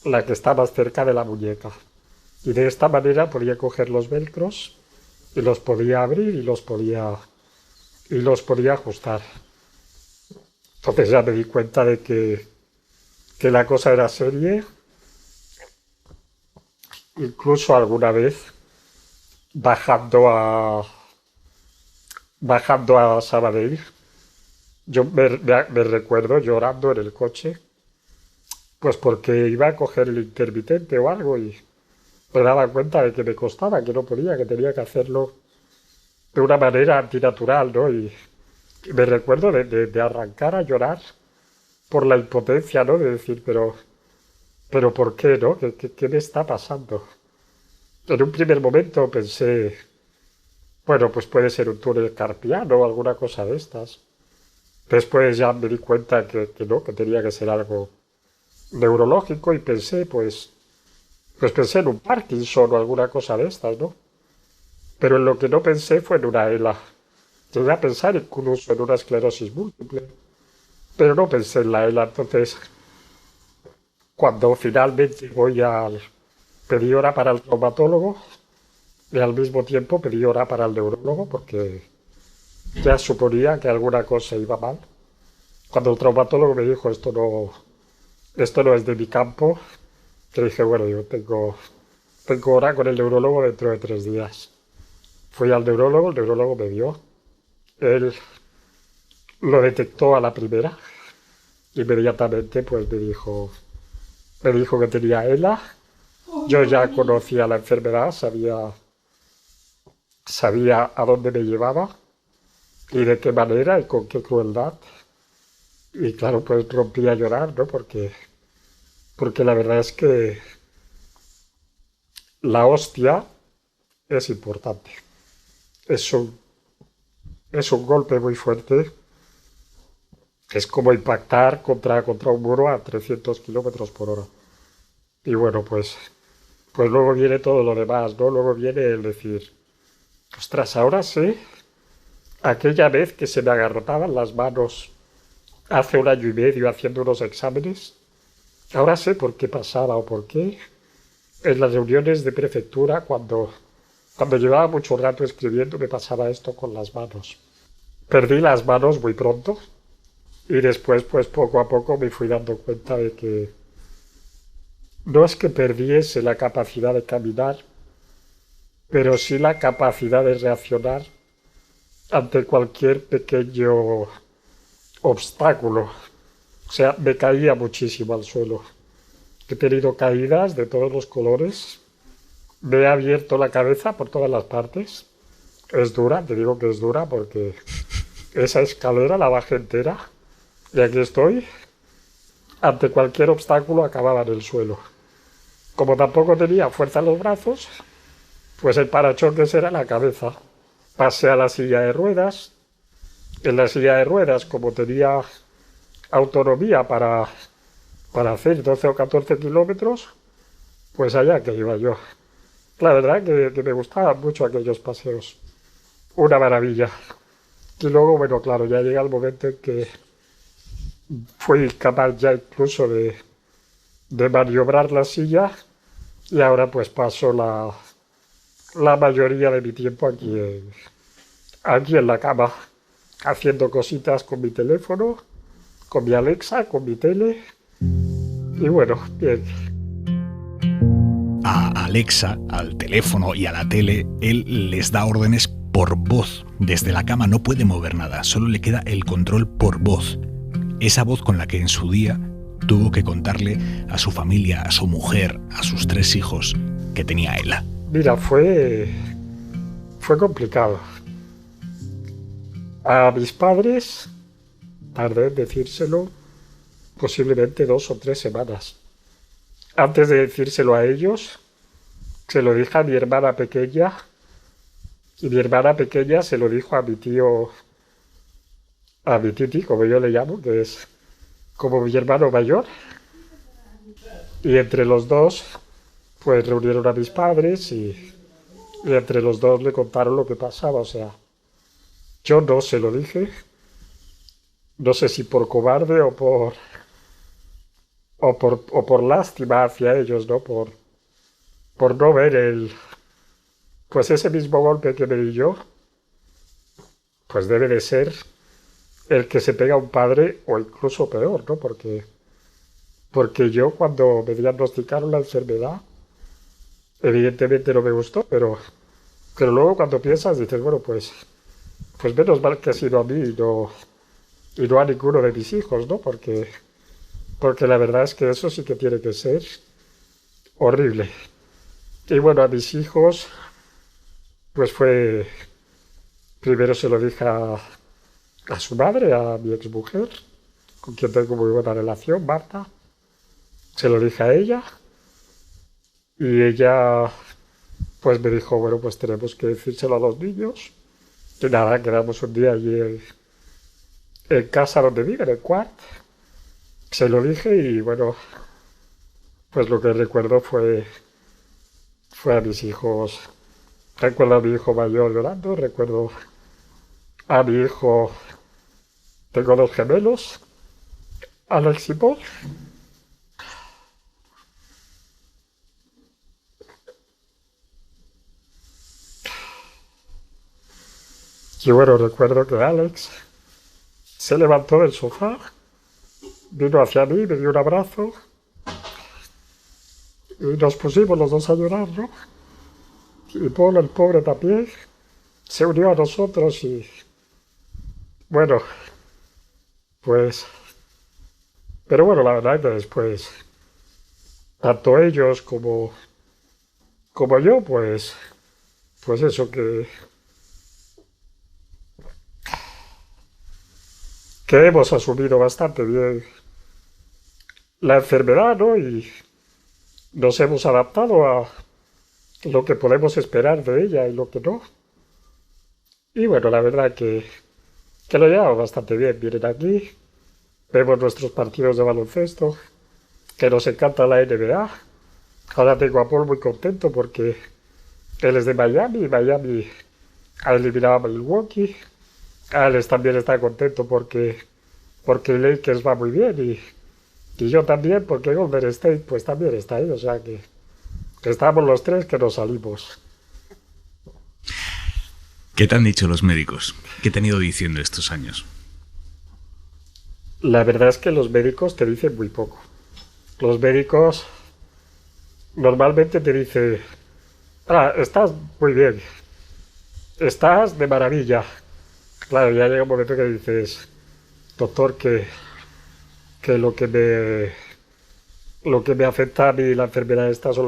la que está más cerca de la muñeca. Y de esta manera podía coger los velcros y los podía abrir y los podía ajustar. Entonces ya me di cuenta de que la cosa era seria. Incluso alguna vez bajando a Sabadell, yo me recuerdo llorando en el coche, pues porque iba a coger el intermitente o algo y me daba cuenta de que me costaba, que no podía, que tenía que hacerlo de una manera antinatural, ¿no? Y me recuerdo de arrancar a llorar por la impotencia, ¿no? De decir, pero ¿por qué, no? ¿Qué me está pasando? En un primer momento pensé, bueno, pues puede ser un túnel carpiano o alguna cosa de estas. Después ya me di cuenta que no, que tenía que ser algo neurológico y pensé, pues pensé en un Parkinson o alguna cosa de estas, ¿no? Pero en lo que no pensé fue en una ELA. Llegué a pensar incluso en una esclerosis múltiple, pero no pensé en la ELA. Entonces, cuando finalmente pedí hora para el traumatólogo y al mismo tiempo pedí hora para el neurólogo porque ya suponía que alguna cosa iba mal. Cuando el traumatólogo me dijo esto no es de mi campo, que dije, bueno, yo tengo hora con el neurólogo dentro de 3 días. Fui al neurólogo, el neurólogo me vio. Él lo detectó a la primera. Inmediatamente pues me dijo que tenía ELA. Yo ya conocía la enfermedad, sabía a dónde me llevaba y de qué manera y con qué crueldad. Y claro, pues rompí a llorar, ¿no? Porque la verdad es que la hostia es importante. Es un, es un golpe muy fuerte. Es como impactar contra un muro a 300 kilómetros por hora. Y bueno, pues luego viene todo lo demás, ¿no? Luego viene el decir, ostras, ahora sé, aquella vez que se me agarrotaban las manos hace 1 año y medio haciendo unos exámenes, ahora sé por qué pasaba o por qué en las reuniones de prefectura cuando llevaba mucho rato escribiendo me pasaba esto con las manos. Perdí las manos muy pronto y después pues poco a poco me fui dando cuenta de que no es que perdiese la capacidad de caminar, pero sí la capacidad de reaccionar ante cualquier pequeño obstáculo. O sea, me caía muchísimo al suelo. He tenido caídas de todos los colores. Me he abierto la cabeza por todas las partes. Es dura, te digo que es dura porque esa escalera la bajé entera. Y aquí estoy. Ante cualquier obstáculo acababa en el suelo. Como tampoco tenía fuerza en los brazos, pues el parachoques era la cabeza. Pasé a la silla de ruedas. En la silla de ruedas, como tenía autonomía para hacer 12 o 14 kilómetros, pues allá que iba yo. La verdad que me gustaban mucho aquellos paseos. Una maravilla. Y luego, bueno, claro, ya llega el momento en que fui capaz ya incluso de maniobrar la silla y ahora pues paso la mayoría de mi tiempo aquí en la cama, haciendo cositas con mi teléfono, con mi Alexa, con mi tele. Y bueno, bien. A Alexa, al teléfono y a la tele, él les da órdenes por voz. Desde la cama no puede mover nada, solo le queda el control por voz. Esa voz con la que en su día tuvo que contarle a su familia, a su mujer, a sus 3 hijos, que tenía ELA. Mira, fue complicado. A mis padres tardé en decírselo posiblemente 2 o 3 semanas. Antes de decírselo a ellos, se lo dije a mi hermana pequeña y mi hermana pequeña se lo dijo a mi tío, a mi titi, como yo le llamo, que es como mi hermano mayor. Y entre los dos, pues reunieron a mis padres y entre los dos le contaron lo que pasaba. O sea, yo no se lo dije, no sé si por cobarde o por lástima hacia ellos, ¿no? Por no ver pues ese mismo golpe que me di yo, pues debe de ser el que se pega a un padre o incluso peor, ¿no? Porque yo cuando me diagnosticaron la enfermedad, evidentemente no me gustó, pero luego cuando piensas dices, bueno, pues menos mal que ha sido a mí y no a ninguno de mis hijos, ¿no? Porque la verdad es que eso sí que tiene que ser horrible. Y bueno, a mis hijos, pues primero se lo dije a su madre, a mi exmujer, con quien tengo muy buena relación, Marta. Se lo dije a ella y ella pues me dijo, bueno, pues tenemos que decírselo a los niños. Y nada, quedamos un día allí en casa donde vive, en el cuarto. Se lo dije y bueno, pues lo que recuerdo fue a mis hijos. Recuerdo a mi hijo mayor llorando, recuerdo a mi hijo, tengo 2 gemelos, Alex y Paul. Y bueno, recuerdo que Alex se levantó del sofá, vino hacia mí, me dio un abrazo y nos pusimos los 2 a llorar, ¿no? Y Paul, el pobre también, se unió a nosotros y bueno, pues... Pero bueno, la verdad es que después, tanto ellos como yo, pues eso que hemos asumido bastante bien la enfermedad, ¿no? Y nos hemos adaptado a lo que podemos esperar de ella y lo que no. Y bueno, la verdad que lo llevamos bastante bien. Vienen aquí, vemos nuestros partidos de baloncesto, que nos encanta la NBA. Ahora tengo a Paul muy contento porque él es de Miami y Miami ha eliminado a Milwaukee. Alex también está contento porque Lakers va muy bien y yo también porque Golden State pues también está ahí, o sea que estamos los tres que nos salimos. ¿Qué te han dicho los médicos? ¿Qué te han ido diciendo estos años? La verdad es que los médicos te dicen muy poco. Los médicos normalmente te dicen, estás muy bien, estás de maravilla. Claro, ya llega un momento que dices, doctor, que lo que me afecta a mí la enfermedad esta son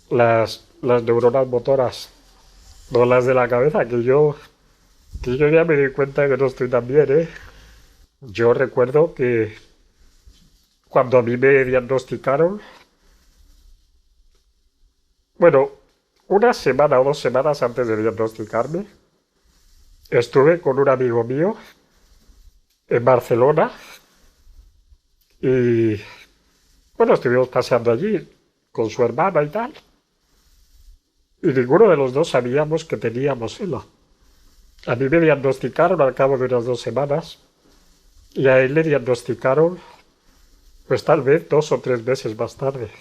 las neuronas motoras, no las de la cabeza, que yo ya me di cuenta que no estoy tan bien, ¿eh? Yo recuerdo que cuando a mí me diagnosticaron, bueno, una semana o 2 semanas antes de diagnosticarme, estuve con un amigo mío en Barcelona y, bueno, estuvimos paseando allí con su hermana y tal. Y ninguno de los dos sabíamos que teníamos ELA. A mí me diagnosticaron al cabo de unas 2 semanas y a él le diagnosticaron, pues tal vez 2 o 3 meses más tarde.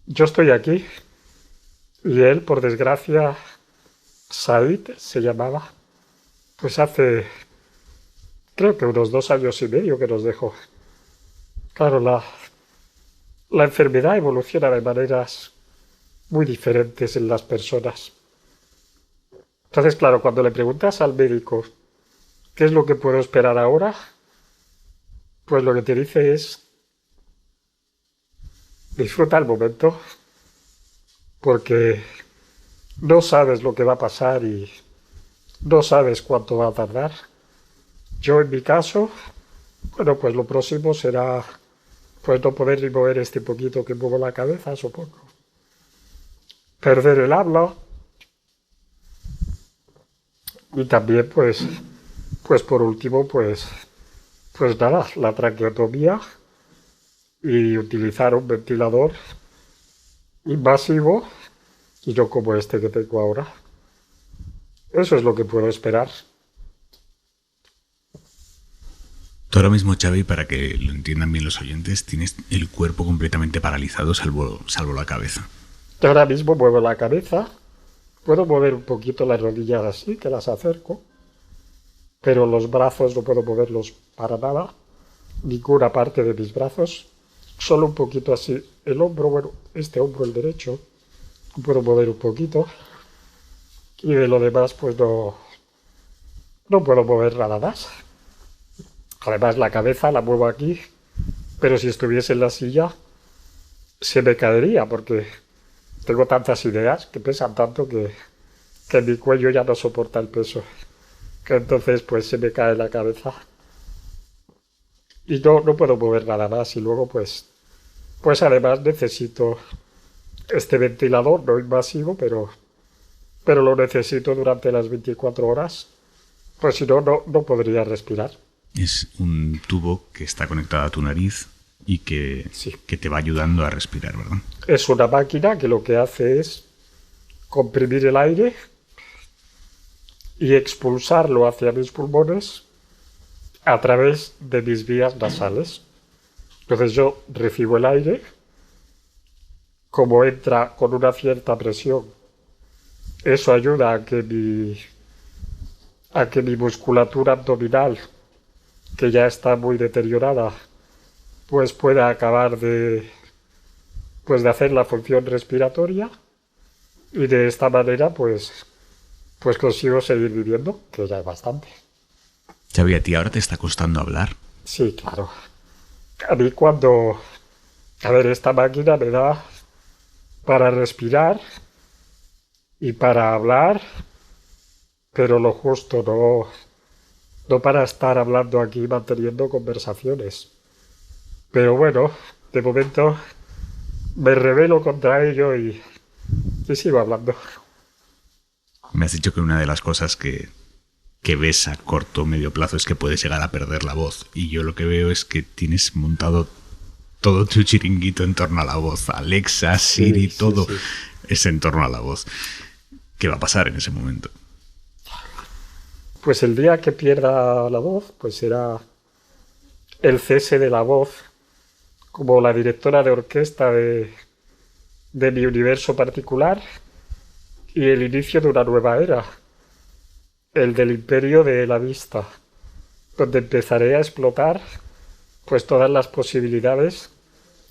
Yo estoy aquí y él, por desgracia, Said se llamaba, pues hace, creo que unos 2 años y medio que nos dejó. Claro, la enfermedad evoluciona de maneras muy diferentes en las personas. Entonces, claro, cuando le preguntas al médico qué es lo que puedo esperar ahora, pues lo que te dice es disfruta el momento, porque no sabes lo que va a pasar y no sabes cuánto va a tardar. Yo, en mi caso, bueno, pues lo próximo será pues no poder ni mover este poquito que muevo la cabeza, supongo. Perder el habla. Y también, pues por último, pues nada, la traqueotomía y utilizar un ventilador invasivo y no como este que tengo ahora. Eso es lo que puedo esperar. Tú ahora mismo, Xavi, para que lo entiendan bien los oyentes, tienes el cuerpo completamente paralizado, salvo la cabeza. Yo ahora mismo muevo la cabeza, puedo mover un poquito las rodillas así, que las acerco, pero los brazos no puedo moverlos para nada, ninguna parte de mis brazos, solo un poquito así. El hombro, bueno, este hombro, el derecho, puedo mover un poquito, y de lo demás, pues no puedo mover nada más. Además, la cabeza la muevo aquí, pero si estuviese en la silla, se me caería, porque tengo tantas ideas que pesan tanto que mi cuello ya no soporta el peso. Que entonces, pues se me cae la cabeza. Y no puedo mover nada más. Y luego, pues además necesito este ventilador, no invasivo, pero lo necesito durante las 24 horas. Pues si no podría respirar. Es un tubo que está conectado a tu nariz y que te va ayudando a respirar, ¿verdad? Es una máquina que lo que hace es comprimir el aire y expulsarlo hacia mis pulmones a través de mis vías nasales. Entonces yo recibo el aire, como entra con una cierta presión, eso ayuda a que mi musculatura abdominal, que ya está muy deteriorada, pues pueda acabar de hacer la función respiratoria, y de esta manera pues consigo seguir viviendo, que ya es bastante. Xavi, ¿a ti ahora te está costando hablar? Sí, claro. A mí esta máquina me da para respirar y para hablar, pero lo justo, no para estar hablando aquí manteniendo conversaciones. Pero bueno, de momento me rebelo contra ello y sigo hablando. Me has dicho que una de las cosas que ves a corto o medio plazo es que puedes llegar a perder la voz. Y yo lo que veo es que tienes montado todo tu chiringuito en torno a la voz. Alexa, Siri, todo es en torno a la voz. ¿Qué va a pasar en ese momento? Pues el día que pierda la voz, pues será el cese de la voz como la directora de orquesta de mi universo particular y el inicio de una nueva era, el del imperio de la vista, donde empezaré a explotar pues todas las posibilidades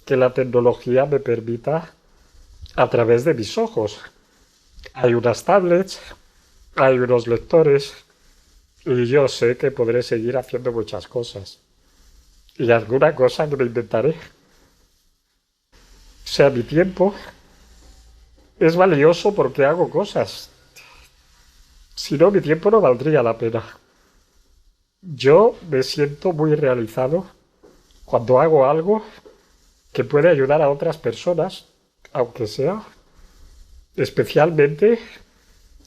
que la tecnología me permita a través de mis ojos. Hay unas tablets, hay unos lectores y yo sé que podré seguir haciendo muchas cosas. Y alguna cosa que me inventaré. O sea, mi tiempo es valioso porque hago cosas. Si no, mi tiempo no valdría la pena. Yo me siento muy realizado cuando hago algo que puede ayudar a otras personas, aunque sea, especialmente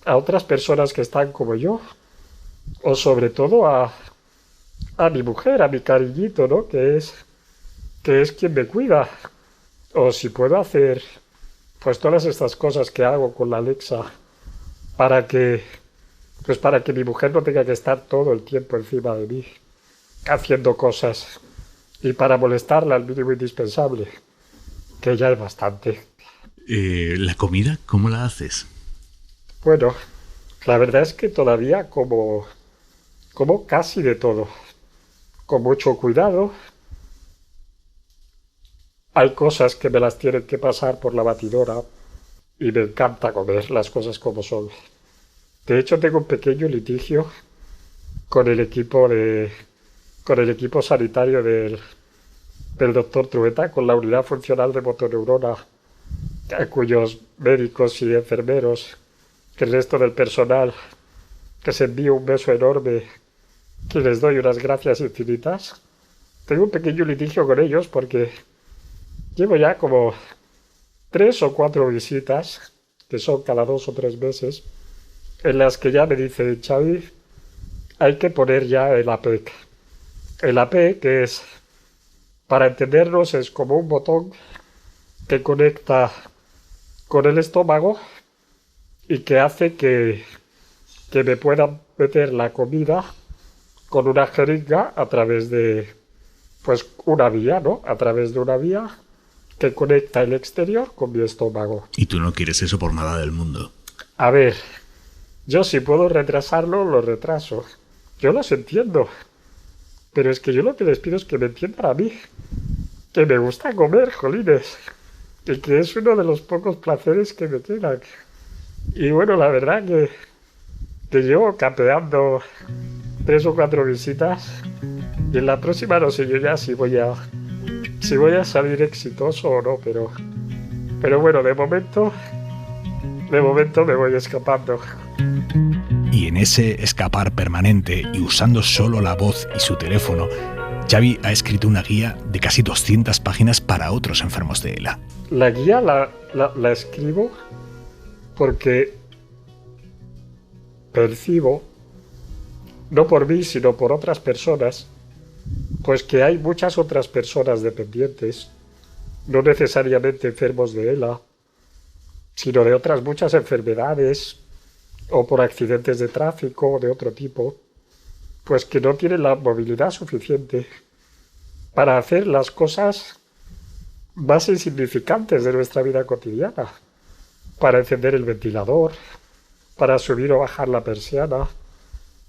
a otras personas que están como yo, o sobre todo a mi mujer, a mi cariñito, ¿no? Que es quien me cuida. O si puedo hacer pues todas estas cosas que hago con la Alexa para que mi mujer no tenga que estar todo el tiempo encima de mí haciendo cosas y para molestarla al mínimo indispensable, que ya es bastante. ¿La comida cómo la haces? Bueno, la verdad es que todavía como casi de todo, con mucho cuidado. Hay cosas que me las tienen que pasar por la batidora y me encanta comer las cosas como son. De hecho, tengo un pequeño litigio con el equipo sanitario del doctor Trueta, con la unidad funcional de motoneurona, a cuyos médicos y enfermeros, que el resto del personal, que se envío un beso enorme, que les doy unas gracias infinitas. Tengo un pequeño litigio con ellos porque llevo ya como 3 o 4 visitas, que son cada 2 o 3 meses, en las que ya me dice: Xavi, hay que poner ya el APEC. El APEC, que es, para entendernos, es como un botón que conecta con el estómago y que hace que me puedan meter la comida con una jeringa a través de pues una vía, ¿no? A través de una vía que conecta el exterior con mi estómago. Y tú no quieres eso por nada del mundo. A ver, yo si puedo retrasarlo, lo retraso. Yo los entiendo. Pero es que yo lo que les pido es que me entiendan a mí. Que me gusta comer, jolines. Y que es uno de los pocos placeres que me quedan. Y bueno, la verdad que llevo capeando 3 o 4 visitas. Y en la próxima no sé yo ya si voy a salir exitoso o no, pero bueno, de momento me voy escapando. Y en ese escapar permanente y usando solo la voz y su teléfono, Xavi ha escrito una guía de casi 200 páginas para otros enfermos de ELA. La guía la escribo porque percibo, no por mí, sino por otras personas, pues que hay muchas otras personas dependientes, no necesariamente enfermos de ELA, sino de otras muchas enfermedades o por accidentes de tráfico o de otro tipo, pues que no tienen la movilidad suficiente para hacer las cosas más insignificantes de nuestra vida cotidiana, para encender el ventilador, para subir o bajar la persiana,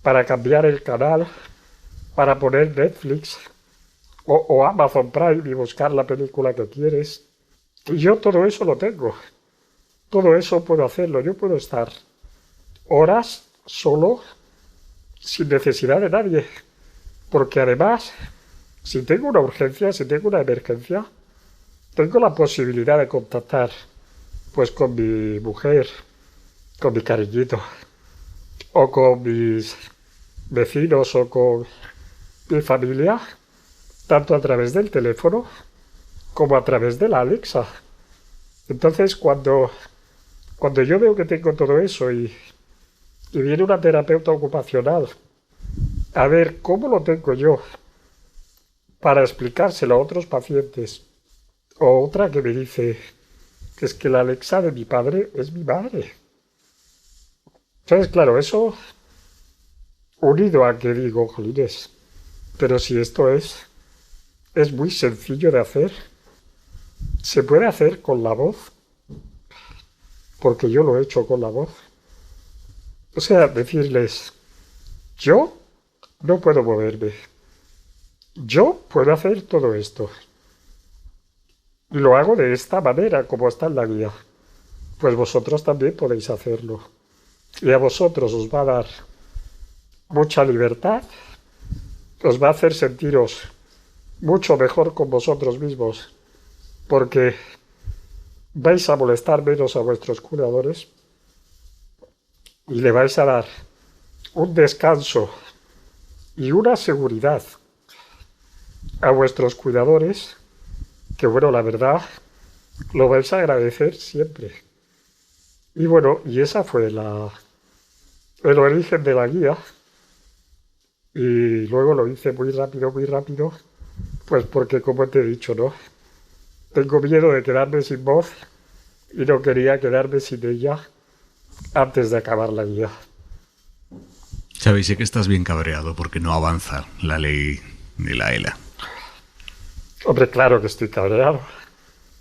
para cambiar el canal, para poner Netflix o Amazon Prime y buscar la película que quieres. Y yo todo eso lo tengo. Todo eso puedo hacerlo. Yo puedo estar horas solo, sin necesidad de nadie. Porque además, si tengo una urgencia, si tengo una emergencia, tengo la posibilidad de contactar pues con mi mujer, con mi cariñito, o con mis vecinos o con mi familia, tanto a través del teléfono como a través de la Alexa. Entonces, cuando yo veo que tengo todo eso y viene una terapeuta ocupacional a ver cómo lo tengo yo para explicárselo a otros pacientes, o otra que me dice que es que la Alexa de mi padre es mi madre. Entonces, claro, eso unido a que digo, jolines, pero si esto es muy sencillo de hacer, se puede hacer con la voz, porque yo lo he hecho con la voz. O sea, decirles, yo no puedo moverme, yo puedo hacer todo esto. Lo hago de esta manera, como está en la guía. Pues vosotros también podéis hacerlo. Y a vosotros os va a dar mucha libertad, os va a hacer sentiros mucho mejor con vosotros mismos, porque vais a molestar menos a vuestros cuidadores y le vais a dar un descanso y una seguridad a vuestros cuidadores que, bueno, la verdad, lo vais a agradecer siempre. Y bueno, y esa fue el origen de la guía. Y luego lo hice muy rápido, pues porque, como te he dicho, ¿no? Tengo miedo de quedarme sin voz y no quería quedarme sin ella antes de acabar la guía. Xavi, sé que estás bien cabreado porque no avanza la ley de la ELA. Hombre, claro que estoy cabreado.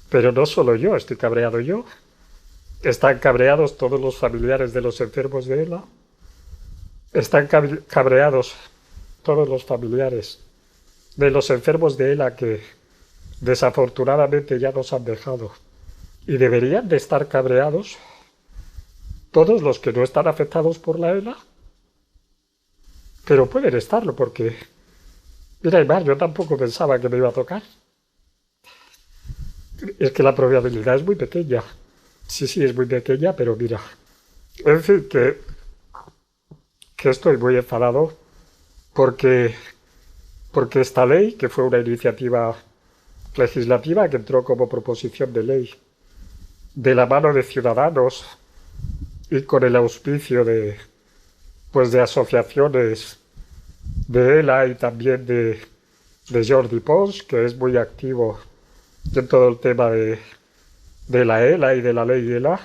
Pero no solo yo, estoy cabreado yo. Están cabreados todos los familiares de los enfermos de ELA. Están cabreados todos los familiares de los enfermos de ELA que desafortunadamente ya nos han dejado. Y deberían de estar cabreados todos los que no están afectados por la ELA. Pero pueden estarlo porque, mira, Aimar, yo tampoco pensaba que me iba a tocar. Es que la probabilidad es muy pequeña. Sí, es muy pequeña, pero mira. En fin, que estoy muy enfadado porque esta ley, que fue una iniciativa legislativa que entró como proposición de ley de la mano de Ciudadanos y con el auspicio de asociaciones de ELA y también de Jordi Pons, que es muy activo en todo el tema de la ELA y de la ley ELA,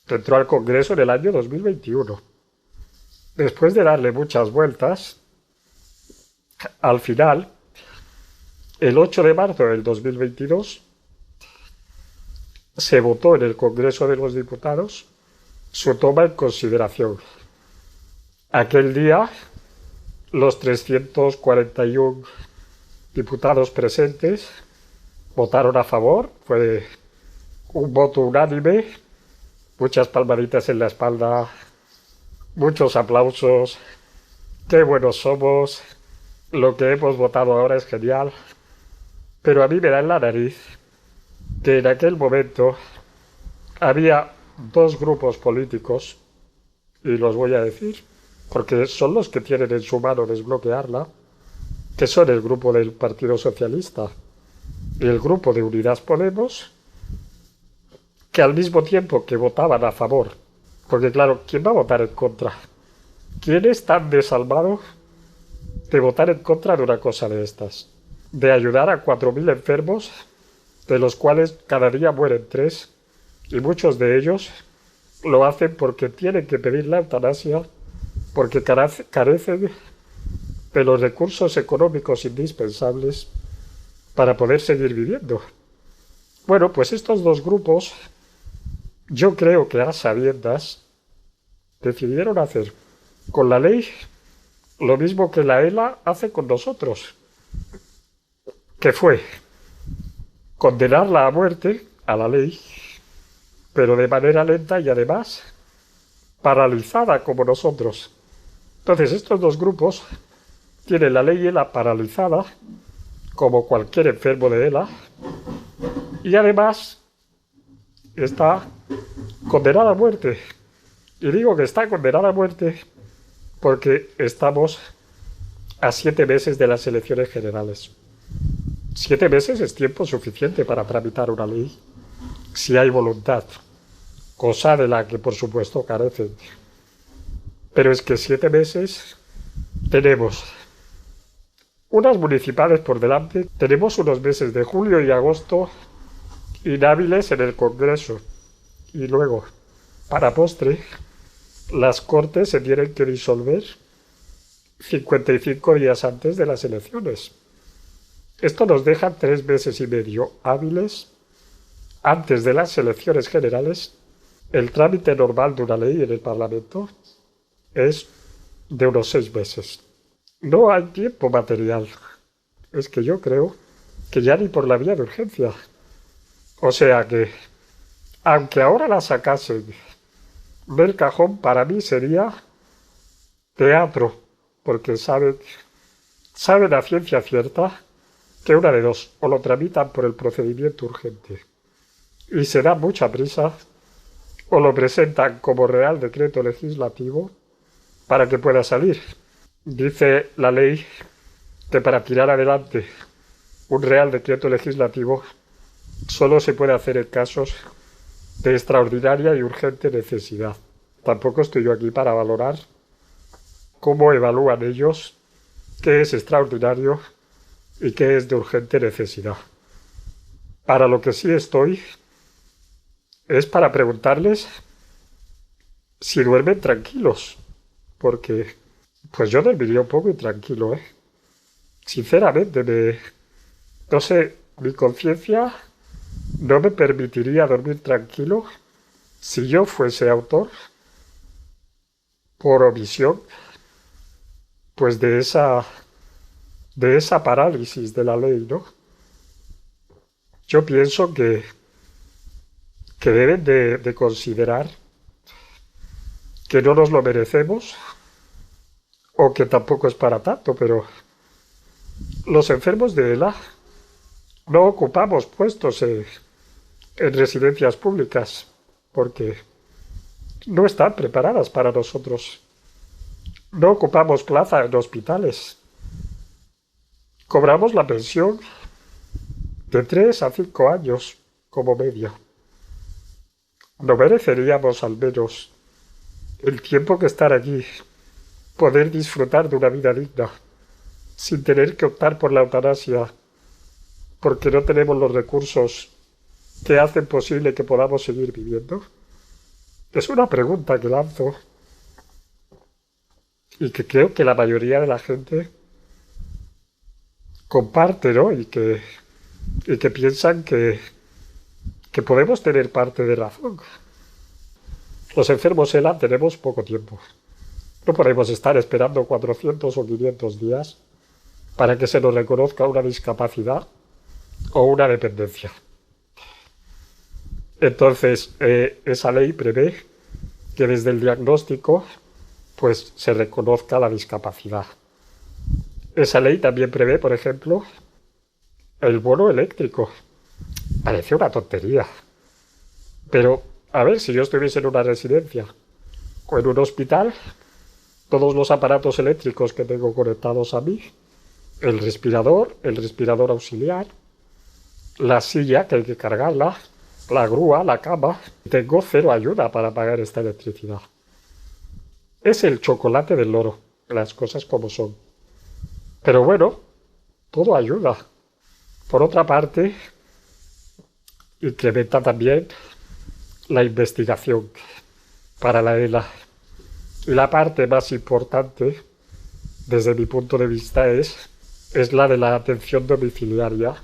que entró al Congreso en el año 2021. Después de darle muchas vueltas, al final, el 8 de marzo del 2022, se votó en el Congreso de los Diputados su toma en consideración. Aquel día, los 341 diputados presentes votaron a favor, fue un voto unánime, muchas palmaditas en la espalda, muchos aplausos, qué buenos somos, lo que hemos votado ahora es genial, pero a mí me da en la nariz que en aquel momento había dos grupos políticos, y los voy a decir, porque son los que tienen en su mano desbloquearla, que son el grupo del Partido Socialista y el grupo de Unidas Podemos, que al mismo tiempo que votaban a favor, porque claro, ¿quién va a votar en contra? ¿Quién es tan desalmado de votar en contra de una cosa de estas? De ayudar a 4.000 enfermos, de los cuales cada día mueren 3, y muchos de ellos lo hacen porque tienen que pedir la eutanasia, porque carecen de los recursos económicos indispensables para poder seguir viviendo. Bueno, pues estos dos grupos, yo creo que a sabiendas, decidieron hacer con la ley lo mismo que la ELA hace con nosotros, que fue condenarla a muerte, a la ley, pero de manera lenta y además paralizada como nosotros. Entonces estos dos grupos tienen la ley ELA paralizada, como cualquier enfermo de ELA, y además está condenada a muerte. Y digo que está condenada a muerte porque estamos a 7 meses de las elecciones generales. 7 meses es tiempo suficiente para tramitar una ley, si hay voluntad, cosa de la que por supuesto carecen. Pero es que 7 meses tenemos unas municipales por delante, tenemos unos meses de julio y agosto inhábiles en el Congreso. Y luego, para postre, las Cortes se tienen que disolver 55 días antes de las elecciones. Esto nos deja 3 meses y medio hábiles antes de las elecciones generales. El trámite normal de una ley en el Parlamento es de unos 6 meses. No hay tiempo material. Es que yo creo que ya ni por la vía de urgencia. O sea que, aunque ahora la sacasen del cajón, para mí sería teatro, porque saben a ciencia cierta que una de dos, o lo tramitan por el procedimiento urgente y se da mucha prisa, o lo presentan como Real Decreto Legislativo para que pueda salir. Dice la ley que para tirar adelante un Real Decreto Legislativo solo se puede hacer en casos de extraordinaria y urgente necesidad. Tampoco estoy yo aquí para valorar cómo evalúan ellos qué es extraordinario y qué es de urgente necesidad. Para lo que sí estoy es para preguntarles si duermen tranquilos, porque pues yo dormiría un poco intranquilo, ¿eh? Sinceramente, no sé, mi conciencia no me permitiría dormir tranquilo si yo fuese autor, por omisión, pues de esa parálisis de la ley, ¿no? Yo pienso que deben de considerar que no nos lo merecemos, o que tampoco es para tanto, pero los enfermos de ELA no ocupamos puestos en residencias públicas porque no están preparadas para nosotros. No ocupamos plaza en hospitales. Cobramos la pensión de 3 a 5 años como media. ¿No mereceríamos al menos el tiempo que estar aquí, poder disfrutar de una vida digna, sin tener que optar por la eutanasia, porque no tenemos los recursos que hacen posible que podamos seguir viviendo? Es una pregunta que lanzo y que creo que la mayoría de la gente comparte, ¿no? Y que piensan que podemos tener parte de razón. Los enfermos ELA tenemos poco tiempo. No podemos estar esperando 400 o 500 días para que se nos reconozca una discapacidad o una dependencia. Entonces, esa ley prevé que desde el diagnóstico pues se reconozca la discapacidad. Esa ley también prevé, por ejemplo, el bono eléctrico. Parece una tontería. Pero, a ver, si yo estuviese en una residencia o en un hospital, todos los aparatos eléctricos que tengo conectados a mí, el respirador auxiliar, la silla que hay que cargarla, la grúa, la cama, tengo 0 ayuda para pagar esta electricidad. Es el chocolate del loro, las cosas como son. Pero bueno, todo ayuda. Por otra parte, incrementa también la investigación para la ELA. Y la parte más importante, desde mi punto de vista, es la de la atención domiciliaria,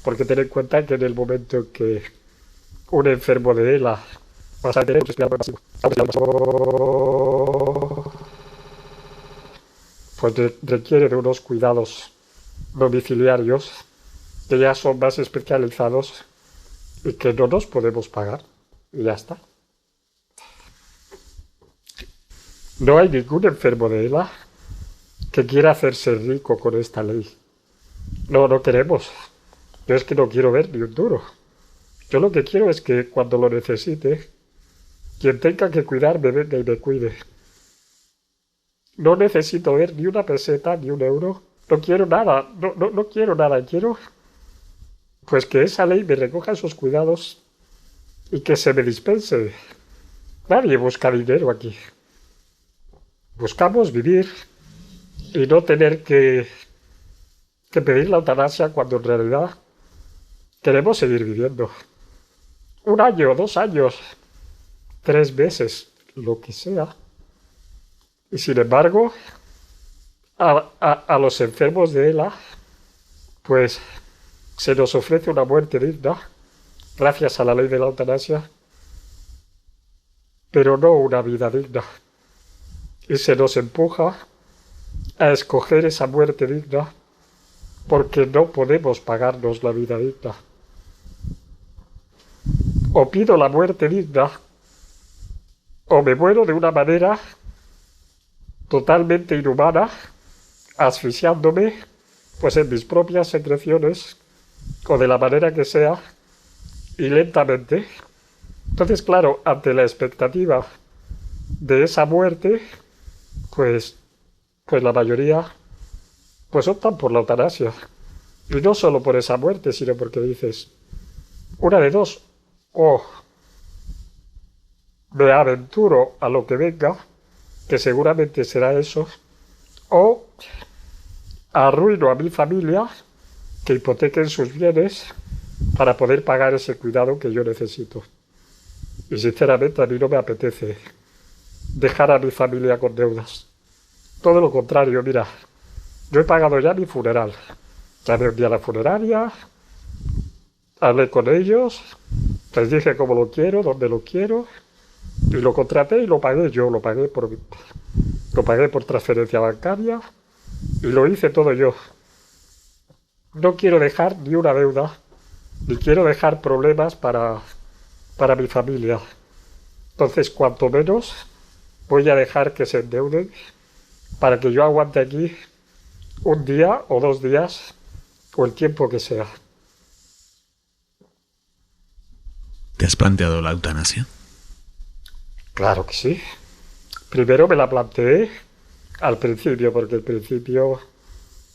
porque ten en cuenta que en el momento en que un enfermo de ELA pasa a tener un respirador masivo, pues requiere de unos cuidados domiciliarios que ya son más especializados y que no nos podemos pagar. Y ya está. No hay ningún enfermo de ELA que quiera hacerse rico con esta ley. No queremos. Yo es que no quiero ver ni un duro. Yo lo que quiero es que cuando lo necesite, quien tenga que cuidarme venga y me cuide. No necesito ver ni una peseta, ni un euro. No quiero nada, no quiero nada. Quiero, pues, que esa ley me recoja esos cuidados y que se me dispense. Nadie busca dinero aquí. Buscamos vivir y no tener que pedir la eutanasia cuando en realidad queremos seguir viviendo. 1 año, 2 años, 3 meses, lo que sea. Y sin embargo, a los enfermos de ELA, pues se nos ofrece una muerte digna, gracias a la ley de la eutanasia, pero no una vida digna. Y se nos empuja a escoger esa muerte digna porque no podemos pagarnos la vida digna. O pido la muerte digna, o me muero de una manera totalmente inhumana, asfixiándome, pues en mis propias secreciones, o de la manera que sea, y lentamente. Entonces, claro, ante la expectativa de esa muerte, pues la mayoría pues optan por la eutanasia. Y no solo por esa muerte, sino porque dices, una de dos, o me aventuro a lo que venga, que seguramente será eso, o arruino a mi familia, que hipotequen sus bienes para poder pagar ese cuidado que yo necesito. Y sinceramente a mí no me apetece dejar a mi familia con deudas. Todo lo contrario, mira, yo he pagado ya mi funeral. Llamé un día a la funeraria, hablé con ellos, les dije cómo lo quiero, dónde lo quiero, y lo contraté y lo pagué yo, lo pagué por transferencia bancaria y lo hice todo yo. No quiero dejar ni una deuda, ni quiero dejar problemas para mi familia. Entonces, cuanto menos voy a dejar que se endeuden para que yo aguante aquí 1 día o 2 días o el tiempo que sea. ¿Te has planteado la eutanasia? Claro que sí. Primero me la planteé al principio, porque el principio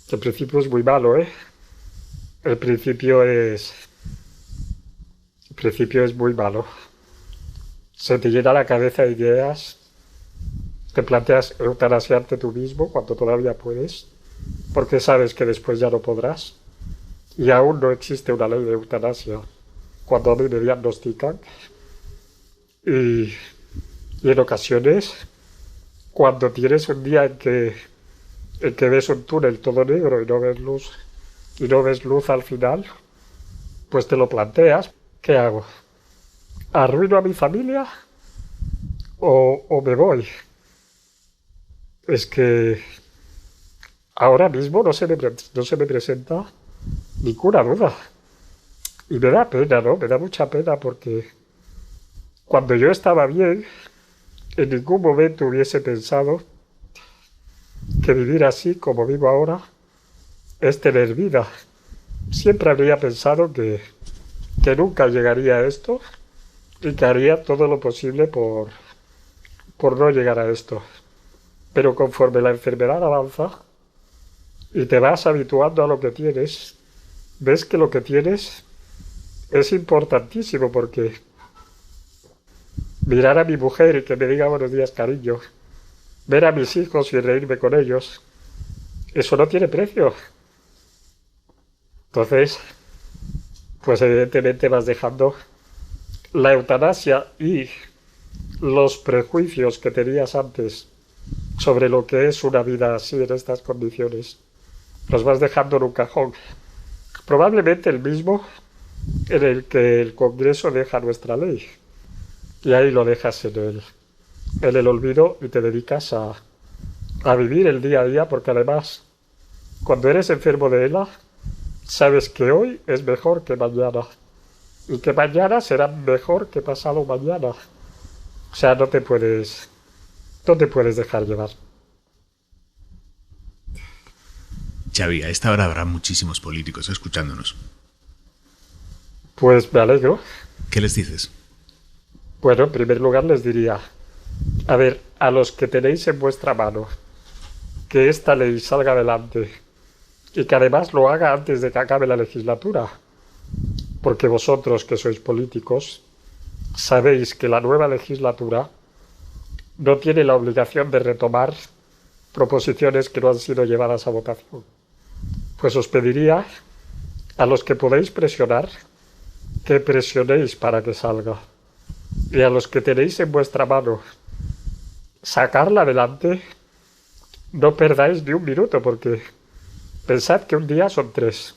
es muy malo, ¿eh? El principio es muy malo. Se te llena la cabeza de ideas, te planteas eutanasiarte tú mismo cuando todavía puedes, porque sabes que después ya no podrás. Y aún no existe una ley de eutanasia cuando a mí me diagnostican. Y en ocasiones, cuando tienes un día en que ves un túnel todo negro y no ves luz al final, pues te lo planteas. ¿Qué hago? ¿Arruino a mi familia o me voy? Es que ahora mismo no se me presenta ninguna duda. Y me da pena, ¿no? Me da mucha pena porque cuando yo estaba bien, en ningún momento hubiese pensado que vivir así como vivo ahora es tener vida. Siempre habría pensado que nunca llegaría a esto y que haría todo lo posible por no llegar a esto. Pero conforme la enfermedad avanza y te vas habituando a lo que tienes, ves que lo que tienes es importantísimo, porque mirar a mi mujer y que me diga buenos días, cariño, ver a mis hijos y reírme con ellos, eso no tiene precio. Entonces, pues evidentemente vas dejando la eutanasia y los prejuicios que tenías antes sobre lo que es una vida así en estas condiciones, los vas dejando en un cajón. Probablemente el mismo en el que el Congreso deja nuestra ley. Y ahí lo dejas en el olvido y te dedicas a vivir el día a día, porque además, cuando eres enfermo de ELA, sabes que hoy es mejor que mañana. Y que mañana será mejor que pasado mañana. O sea, no te puedes dejar llevar. Xavi, a esta hora habrá muchísimos políticos escuchándonos. Pues me alegro. ¿Qué les dices? Bueno, en primer lugar les diría, a ver, a los que tenéis en vuestra mano que esta ley salga adelante y que además lo haga antes de que acabe la legislatura, porque vosotros que sois políticos sabéis que la nueva legislatura no tiene la obligación de retomar proposiciones que no han sido llevadas a votación. Pues os pediría a los que podéis presionar que presionéis para que salga, y a los que tenéis en vuestra mano sacarla adelante, no perdáis ni un minuto, porque pensad que un día son 3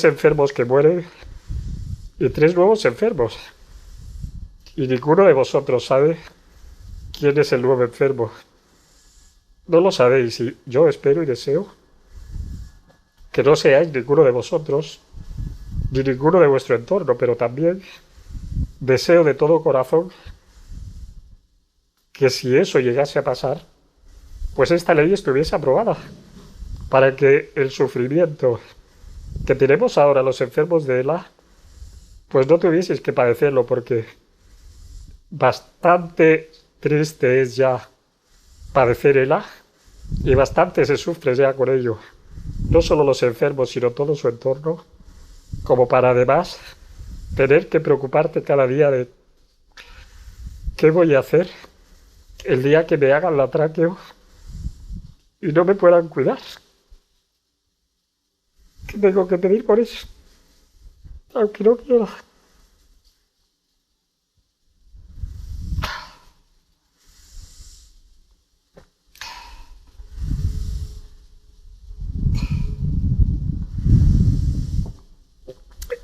enfermos que mueren y 3 nuevos enfermos, y ninguno de vosotros sabe quién es el nuevo enfermo. No lo sabéis, y yo espero y deseo que no seáis ninguno de vosotros ni ninguno de vuestro entorno, pero también deseo de todo corazón que si eso llegase a pasar, pues esta ley estuviese aprobada, para que el sufrimiento que tenemos ahora los enfermos de ELA, pues no tuvieseis que padecerlo, porque bastante triste es ya padecer ELA y bastante se sufre ya con ello, no solo los enfermos, sino todo su entorno, como para además tener que preocuparte cada día de qué voy a hacer el día que me hagan la tráqueo y no me puedan cuidar. ¿Qué tengo que pedir por eso? Aunque no quiera.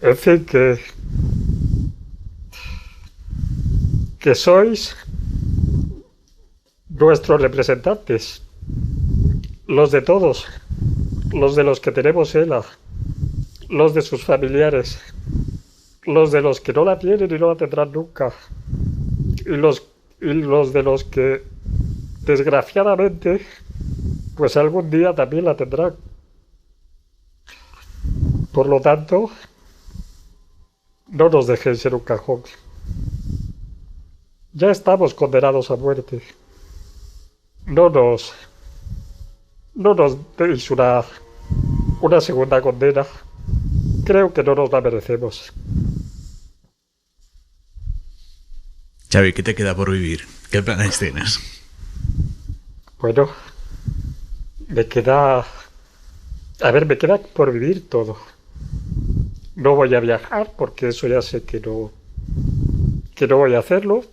En fin, que sois nuestros representantes, los de todos, los de los que tenemos ELA, los de sus familiares, los de los que no la tienen y no la tendrán nunca, y los de los que desgraciadamente pues algún día también la tendrán. Por lo tanto, no nos dejéis en un cajón. Ya estamos condenados a muerte. No nos deis una segunda condena. Creo que no nos la merecemos. Xavi, ¿qué te queda por vivir? ¿Qué planes tienes? Bueno, me queda por vivir todo. No voy a viajar porque eso ya sé que no voy a hacerlo.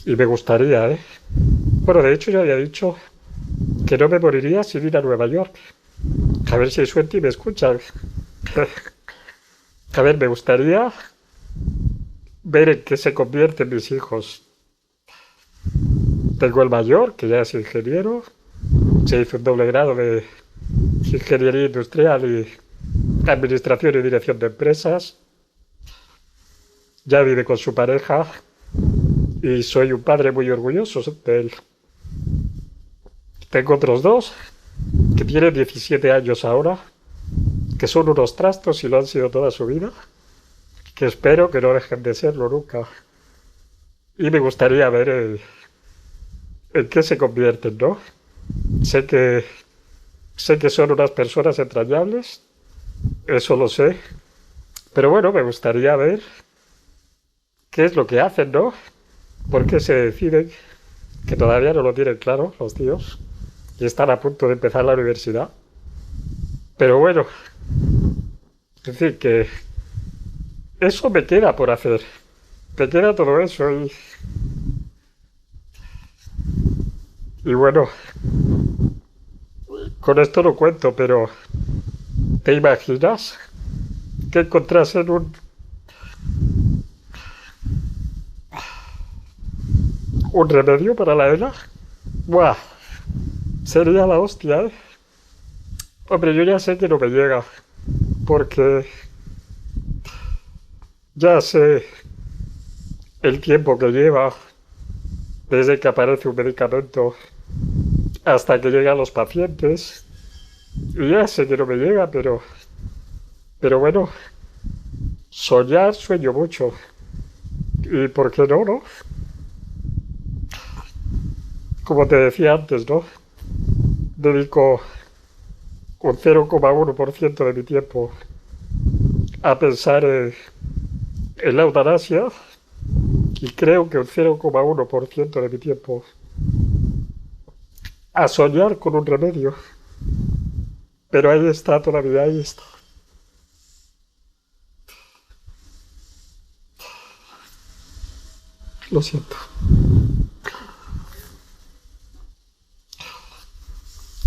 Y me gustaría, Bueno, de hecho ya había dicho que no me moriría sin ir a Nueva York. A ver si hay suerte y me escuchan. A ver, me gustaría ver en qué se convierten mis hijos. Tengo el mayor, que ya es ingeniero. Se hizo un doble grado de Ingeniería Industrial y Administración y Dirección de Empresas. Ya vive con su pareja y soy un padre muy orgulloso de él. Tengo otros 2 que tienen 17 años ahora, que son unos trastos y lo han sido toda su vida, que espero que no dejen de serlo nunca. Y me gustaría ver en qué se convierten, ¿no? Sé que son unas personas entrañables, eso lo sé, pero bueno, me gustaría ver qué es lo que hacen, ¿no? ¿Por qué se deciden? Que todavía no lo tienen claro los tíos y están a punto de empezar la universidad. Pero bueno, es decir, que eso me queda por hacer. Me queda todo eso y bueno, con esto no cuento, pero ¿te imaginas que encontrasen un remedio para la ELA? ¡Buah! Sería la hostia, Hombre, yo ya sé que no me llega, porque ya sé el tiempo que lleva desde que aparece un medicamento hasta que llegan los pacientes. Y ya sé que no me llega, pero bueno, soñar sueño mucho. ¿Y por qué no, no? como te decía antes, ¿no? Dedico un 0,1% de mi tiempo a pensar en la eutanasia y creo que un 0,1% de mi tiempo a soñar con un remedio. Pero ahí está todavía, ahí está. Lo siento.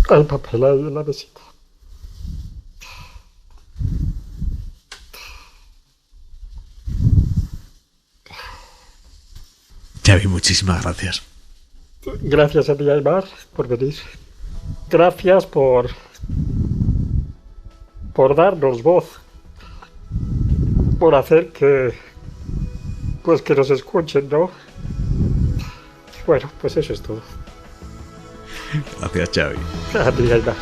Hay papel ahí en la mesita. Xavi, muchísimas gracias. Gracias a ti, Aimar, por venir. Gracias por darnos voz. Por hacer que nos escuchen, ¿no? Bueno, pues eso es todo. Gracias, Xavi. A ti, Aimar.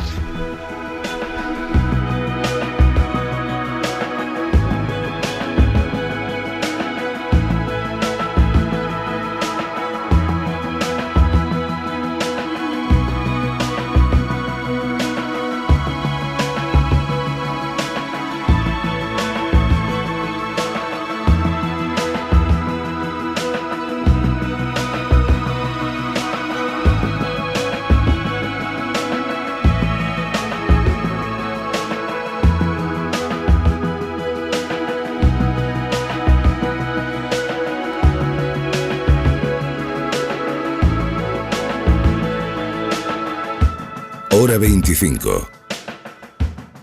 Hora 25.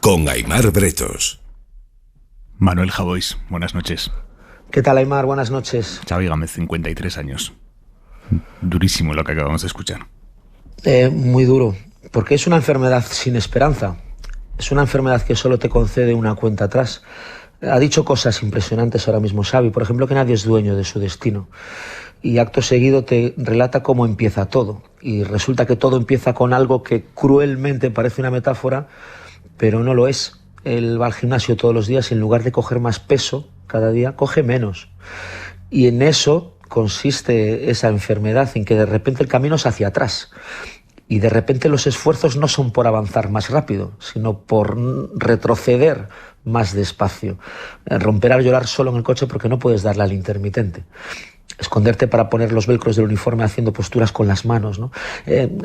Con Aimar Bretos. Manuel Javois, buenas noches. ¿Qué tal, Aimar? Buenas noches. Xavi Gámez, 53 años. Durísimo lo que acabamos de escuchar. Muy duro, porque es una enfermedad sin esperanza. Es una enfermedad que solo te concede una cuenta atrás. Ha dicho cosas impresionantes ahora mismo Xavi, por ejemplo, que nadie es dueño de su destino. Y acto seguido te relata cómo empieza todo. Y resulta que todo empieza con algo que cruelmente parece una metáfora, pero no lo es. Él va al gimnasio todos los días y en lugar de coger más peso cada día, coge menos. Y en eso consiste esa enfermedad, en que de repente el camino es hacia atrás. Y de repente los esfuerzos no son por avanzar más rápido, sino por retroceder más despacio. Romper al llorar solo en el coche porque no puedes darle al intermitente. Esconderte para poner los velcros del uniforme haciendo posturas con las manos, ¿no?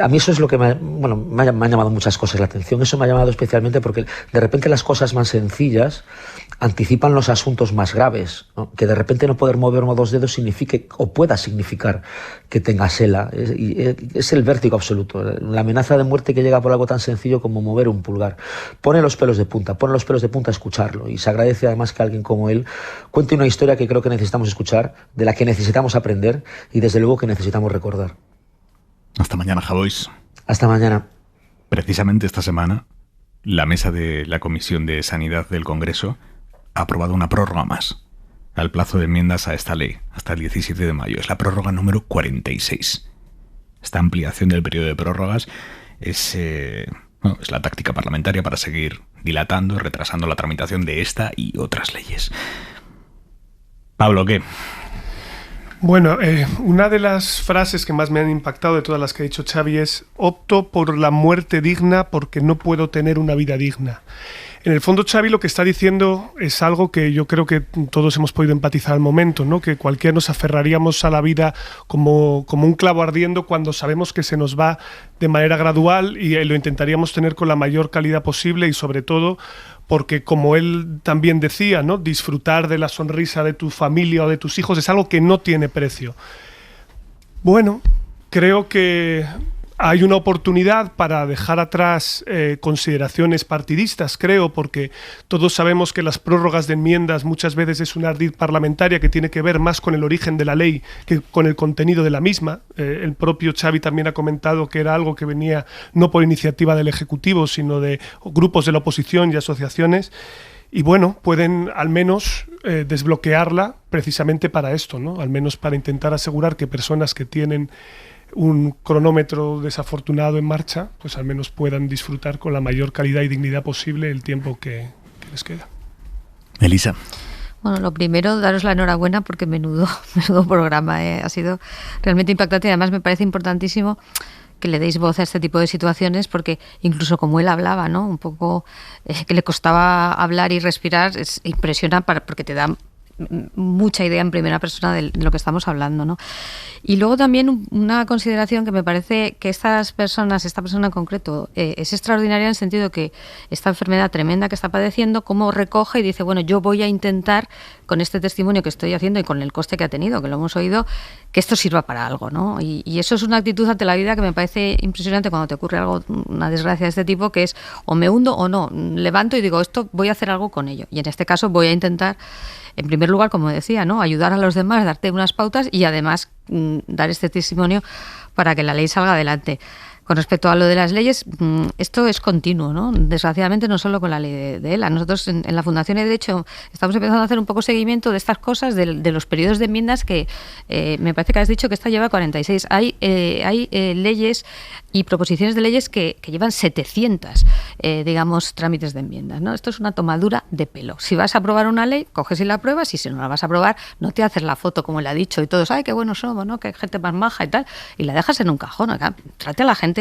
A mí eso es lo que me han llamado muchas cosas la atención. Eso me ha llamado especialmente porque de repente las cosas más sencillas anticipan los asuntos más graves, ¿no? Que de repente no poder mover uno o dos dedos signifique o pueda significar que tengas ELA. Es el vértigo absoluto, la amenaza de muerte que llega por algo tan sencillo como mover un pulgar. Pone los pelos de punta a escucharlo, y se agradece además que alguien como él cuente una historia que creo que necesitamos escuchar, de la que necesitamos aprender y desde luego que necesitamos recordar. Hasta mañana, Javois. Hasta mañana. Precisamente esta semana, la mesa de la Comisión de Sanidad del Congreso ha aprobado una prórroga más al plazo de enmiendas a esta ley, hasta el 17 de mayo. Es la prórroga número 46. Esta ampliación del periodo de prórrogas es la táctica parlamentaria para seguir dilatando y retrasando la tramitación de esta y otras leyes. Pablo, ¿qué? Bueno, una de las frases que más me han impactado de todas las que ha dicho Xavi es: opto por la muerte digna porque no puedo tener una vida digna. En el fondo, Xavi lo que está diciendo es algo que yo creo que todos hemos podido empatizar al momento, ¿no? Que cualquiera nos aferraríamos a la vida como un clavo ardiendo cuando sabemos que se nos va de manera gradual, y lo intentaríamos tener con la mayor calidad posible, y sobre todo porque, como él también decía, ¿no? Disfrutar de la sonrisa de tu familia o de tus hijos es algo que no tiene precio. Bueno, creo que hay una oportunidad para dejar atrás consideraciones partidistas, creo, porque todos sabemos que las prórrogas de enmiendas muchas veces es una ardid parlamentaria que tiene que ver más con el origen de la ley que con el contenido de la misma. El propio Xavi también ha comentado que era algo que venía no por iniciativa del Ejecutivo, sino de grupos de la oposición y asociaciones. Y bueno, pueden al menos desbloquearla precisamente para esto, ¿no? Al menos para intentar asegurar que personas que tienen un cronómetro desafortunado en marcha, pues al menos puedan disfrutar con la mayor calidad y dignidad posible el tiempo que les queda. Elisa. Bueno, lo primero, daros la enhorabuena porque menudo programa, ha sido realmente impactante y además me parece importantísimo que le deis voz a este tipo de situaciones porque incluso como él hablaba, ¿no? Un poco que le costaba hablar y respirar, impresiona porque te da mucha idea en primera persona de lo que estamos hablando, ¿no? Y luego también una consideración que me parece que esta persona en concreto es extraordinaria en el sentido que esta enfermedad tremenda que está padeciendo, cómo recoge y dice, bueno, yo voy a intentar con este testimonio que estoy haciendo y con el coste que ha tenido, que lo hemos oído, que esto sirva para algo, ¿no? Y eso es una actitud ante la vida que me parece impresionante cuando te ocurre algo, una desgracia de este tipo, que es o me hundo o no, levanto y digo, esto voy a hacer algo con ello. Y en este caso voy a intentar, en primer lugar, como decía, ¿no? Ayudar a los demás, darte unas pautas y además dar este testimonio para que la ley salga adelante. Con respecto a lo de las leyes, esto es continuo, ¿no? Desgraciadamente no solo con la ley de ELA. Nosotros en la Fundación de hecho estamos empezando a hacer un poco seguimiento de estas cosas, de los periodos de enmiendas que me parece que has dicho que esta lleva 46. Hay leyes y proposiciones de leyes que llevan 700, digamos, trámites de enmiendas, ¿no? Esto es una tomadura de pelo. Si vas a aprobar una ley, coges y la apruebas, y si no la vas a aprobar, no te haces la foto como le ha dicho y todos, ¡ay, qué buenos somos!, ¿no? Que gente más maja y tal, y la dejas en un cajón. Acá, trate a la gente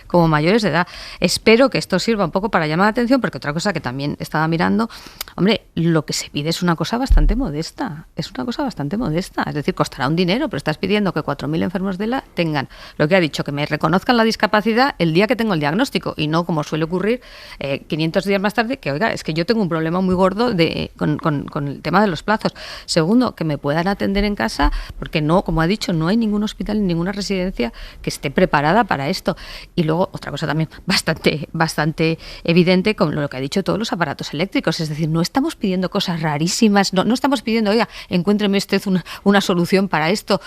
como mayores de edad. Espero que esto sirva un poco para llamar la atención, porque otra cosa que también estaba mirando, hombre, lo que se pide es una cosa bastante modesta. Es decir, costará un dinero, pero estás pidiendo que 4.000 enfermos de ELA tengan, lo que ha dicho, que me reconozcan la discapacidad el día que tengo el diagnóstico, y no como suele ocurrir 500 días más tarde, que oiga, es que yo tengo un problema muy gordo con el tema de los plazos. Segundo, que me puedan atender en casa, porque no, como ha dicho, no hay ningún hospital ni ninguna residencia que esté preparada para esto. Y luego otra cosa también bastante evidente, como lo que ha dicho, todos los aparatos eléctricos. Es decir, no estamos pidiendo cosas rarísimas, no estamos pidiendo, oiga, encuéntreme usted una solución para esto,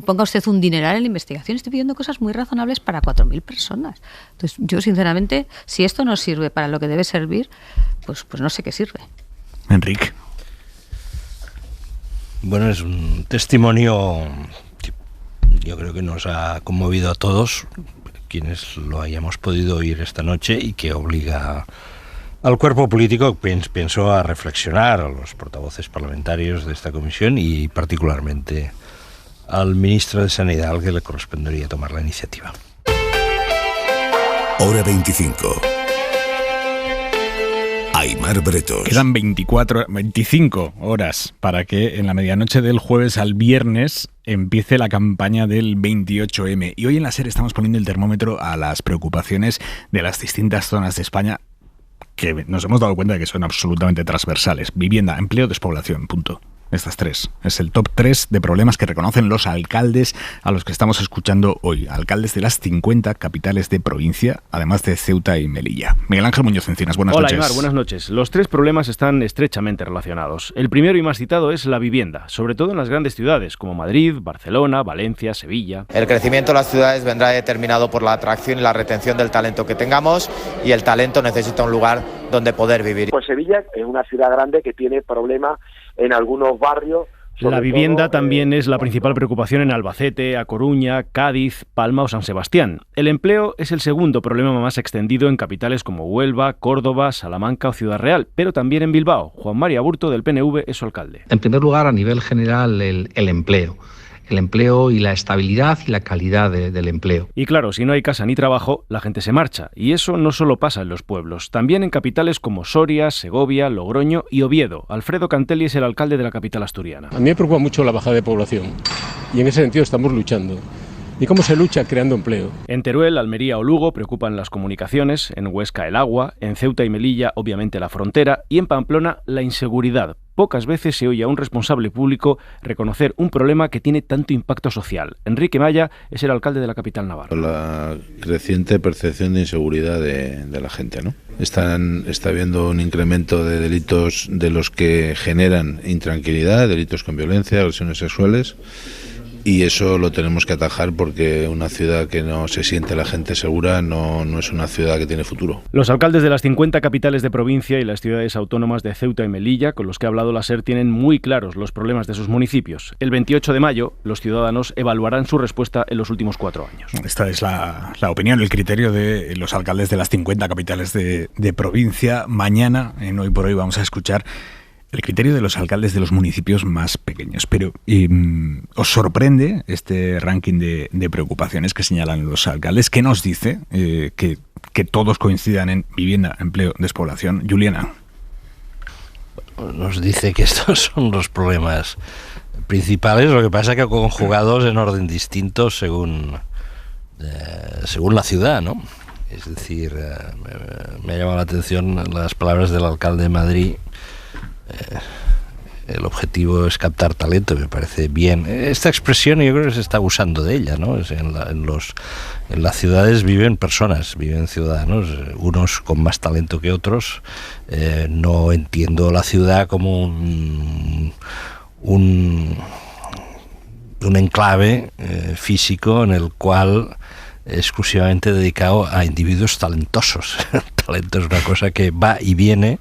ponga usted un dineral en la investigación. Estoy pidiendo cosas muy razonables para 4.000 personas. Entonces, yo sinceramente, si esto no sirve para lo que debe servir, pues no sé qué sirve. Enrique. Bueno, es un testimonio que yo creo que nos ha conmovido a todos, quienes lo hayamos podido oír esta noche, y que obliga al cuerpo político, pienso, a reflexionar, a los portavoces parlamentarios de esta comisión y particularmente al ministro de Sanidad, al que le correspondería tomar la iniciativa. Hora 25. Aimar Bretos. Quedan 25 horas para que en la medianoche del jueves al viernes empiece la campaña del 28M. Y hoy en la SER estamos poniendo el termómetro a las preocupaciones de las distintas zonas de España, que nos hemos dado cuenta de que son absolutamente transversales. Vivienda, empleo, despoblación, punto. Estas tres. Es el top 3 de problemas que reconocen los alcaldes a los que estamos escuchando hoy. Alcaldes de las 50 capitales de provincia, además de Ceuta y Melilla. Miguel Ángel Muñoz Encinas, buenas noches. Hola, Aimar, buenas noches. Los tres problemas están estrechamente relacionados. El primero y más citado es la vivienda, sobre todo en las grandes ciudades como Madrid, Barcelona, Valencia, Sevilla. El crecimiento de las ciudades vendrá determinado por la atracción y la retención del talento que tengamos, y el talento necesita un lugar donde poder vivir. Pues Sevilla es una ciudad grande que tiene problemas en algunos barrios. La vivienda también es la principal preocupación en Albacete, A Coruña, Cádiz, Palma o San Sebastián. El empleo es el segundo problema más extendido en capitales como Huelva, Córdoba, Salamanca o Ciudad Real, pero también en Bilbao. Juan Mari Aburto, del PNV, es su alcalde. En primer lugar, a nivel general, el empleo. El empleo y la estabilidad y la calidad del empleo. Y claro, si no hay casa ni trabajo, la gente se marcha. Y eso no solo pasa en los pueblos, también en capitales como Soria, Segovia, Logroño y Oviedo. Alfredo Cantelli es el alcalde de la capital asturiana. A mí me preocupa mucho la bajada de población, y en ese sentido estamos luchando. ¿Y cómo se lucha? Creando empleo. En Teruel, Almería o Lugo preocupan las comunicaciones, en Huesca el agua, en Ceuta y Melilla obviamente la frontera, y en Pamplona la inseguridad. Pocas veces se oye a un responsable público reconocer un problema que tiene tanto impacto social. Enrique Maya es el alcalde de la capital navarra. La creciente percepción de inseguridad de la gente, ¿no? Está habiendo un incremento de delitos de los que generan intranquilidad, delitos con violencia, agresiones sexuales. Y eso lo tenemos que atajar, porque una ciudad que no se siente la gente segura no es una ciudad que tiene futuro. Los alcaldes de las 50 capitales de provincia y las ciudades autónomas de Ceuta y Melilla, con los que ha hablado la SER, tienen muy claros los problemas de sus municipios. El 28 de mayo, los ciudadanos evaluarán su respuesta en los últimos 4 años. Esta es la opinión, el criterio de los alcaldes de las 50 capitales de provincia. Mañana, en Hoy por Hoy, vamos a escuchar El criterio de los alcaldes de los municipios más pequeños. Pero ¿os sorprende este ranking de preocupaciones que señalan los alcaldes? ¿Qué nos dice que todos coincidan en vivienda, empleo, despoblación? Juliana. Nos dice que estos son los problemas principales, lo que pasa es que conjugados en orden distinto según la ciudad, ¿no? Es decir, me ha llamado la atención las palabras del alcalde de Madrid. El objetivo es captar talento, me parece bien. Esta expresión yo creo que se está abusando de ella, ¿no? En las ciudades viven personas, viven ciudadanos, unos con más talento que otros. No entiendo la ciudad como un enclave físico en el cual exclusivamente dedicado a individuos talentosos. Talento es una cosa que va y viene.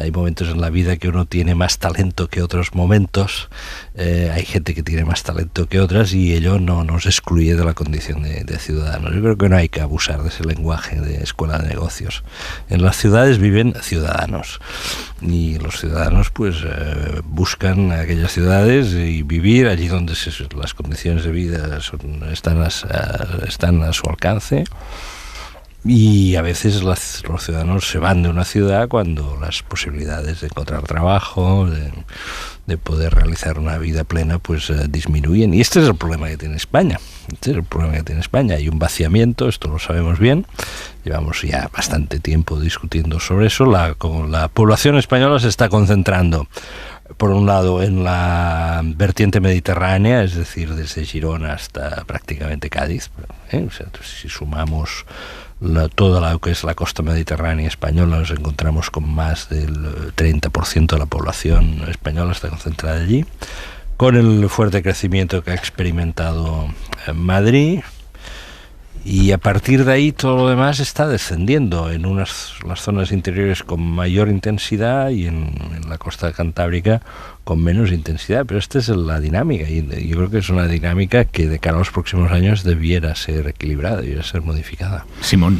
Hay momentos en la vida que uno tiene más talento que otros momentos. Hay gente que tiene más talento que otras y ello no nos excluye de la condición de ciudadanos. Yo creo que no hay que abusar de ese lenguaje de escuela de negocios. En las ciudades viven ciudadanos y los ciudadanos pues buscan aquellas ciudades y vivir allí donde las condiciones de vida están a su alcance. Y a veces los ciudadanos se van de una ciudad cuando las posibilidades de encontrar trabajo, de poder realizar una vida plena, pues disminuyen. Y este es el problema que tiene España. Hay un vaciamiento, esto lo sabemos bien. Llevamos ya bastante tiempo discutiendo sobre eso. La población española se está concentrando, por un lado, en la vertiente mediterránea, es decir, desde Girona hasta prácticamente Cádiz. O sea, si sumamos toda lo que es la costa mediterránea española, nos encontramos con más del 30% de la población española está concentrada allí, con el fuerte crecimiento que ha experimentado Madrid, y a partir de ahí todo lo demás está descendiendo en las zonas interiores con mayor intensidad y en la costa cantábrica con menos intensidad, pero esta es la dinámica y yo creo que es una dinámica que de cara a los próximos años debiera ser equilibrada, debiera ser modificada. Simón.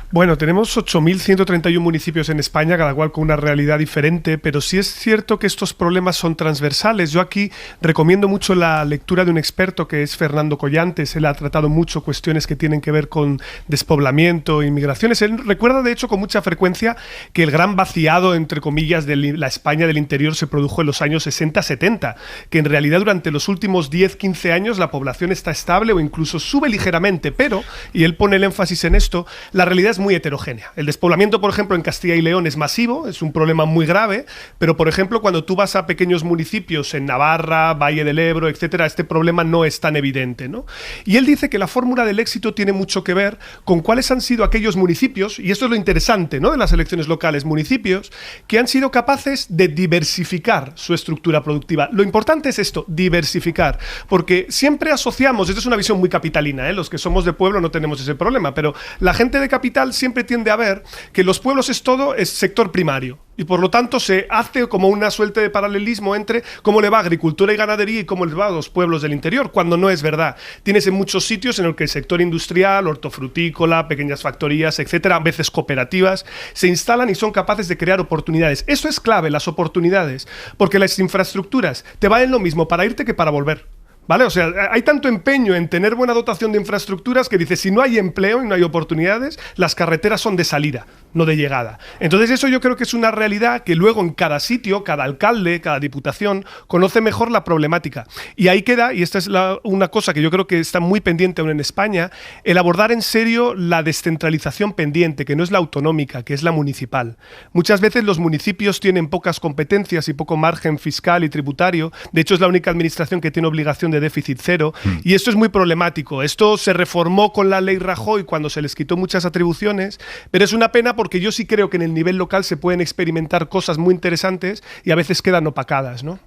Bueno, tenemos 8.131 municipios en España, cada cual con una realidad diferente, pero sí es cierto que estos problemas son transversales. Yo aquí recomiendo mucho la lectura de un experto que es Fernando Collantes. Él ha tratado mucho cuestiones que tienen que ver con despoblamiento, inmigraciones. Él recuerda, de hecho, con mucha frecuencia que el gran vaciado, entre comillas, de la España del interior se produjo en los años 60-70, que en realidad durante los últimos 10-15 años la población está estable o incluso sube ligeramente, pero, y él pone el énfasis en esto, la realidad es muy heterogénea. El despoblamiento, por ejemplo, en Castilla y León es masivo, es un problema muy grave, pero, por ejemplo, cuando tú vas a pequeños municipios en Navarra, Valle del Ebro, etcétera, este problema no es tan evidente, ¿no? Y él dice que la fórmula del éxito tiene mucho que ver con cuáles han sido aquellos municipios, y esto es lo interesante, ¿no?, de las elecciones locales, municipios que han sido capaces de diversificar su estructura productiva. Lo importante es esto, diversificar, porque siempre asociamos, esta es una visión muy capitalina, los que somos de pueblo no tenemos ese problema, pero la gente de capital siempre tiende a ver que los pueblos es sector primario. Y por lo tanto se hace como una suerte de paralelismo entre cómo le va a agricultura y ganadería y cómo les va a los pueblos del interior, cuando no es verdad. Tienes en muchos sitios en el que el sector industrial, hortofrutícola, pequeñas factorías, etcétera, a veces cooperativas, se instalan y son capaces de crear oportunidades. Eso es clave, las oportunidades, porque las infraestructuras te valen lo mismo para irte que para volver. ¿Vale? O sea, hay tanto empeño en tener buena dotación de infraestructuras que dice, si no hay empleo y no hay oportunidades, las carreteras son de salida, no de llegada. Entonces eso yo creo que es una realidad que luego en cada sitio, cada alcalde, cada diputación, conoce mejor la problemática. Y ahí queda, y esta es una cosa que yo creo que está muy pendiente aún en España, el abordar en serio la descentralización pendiente, que no es la autonómica, que es la municipal. Muchas veces los municipios tienen pocas competencias y poco margen fiscal y tributario. De hecho, es la única administración que tiene obligación de déficit cero, y esto es muy problemático. Esto se reformó con la ley Rajoy cuando se les quitó muchas atribuciones, pero es una pena porque yo sí creo que en el nivel local se pueden experimentar cosas muy interesantes y a veces quedan opacadas, ¿no?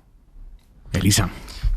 Elisa.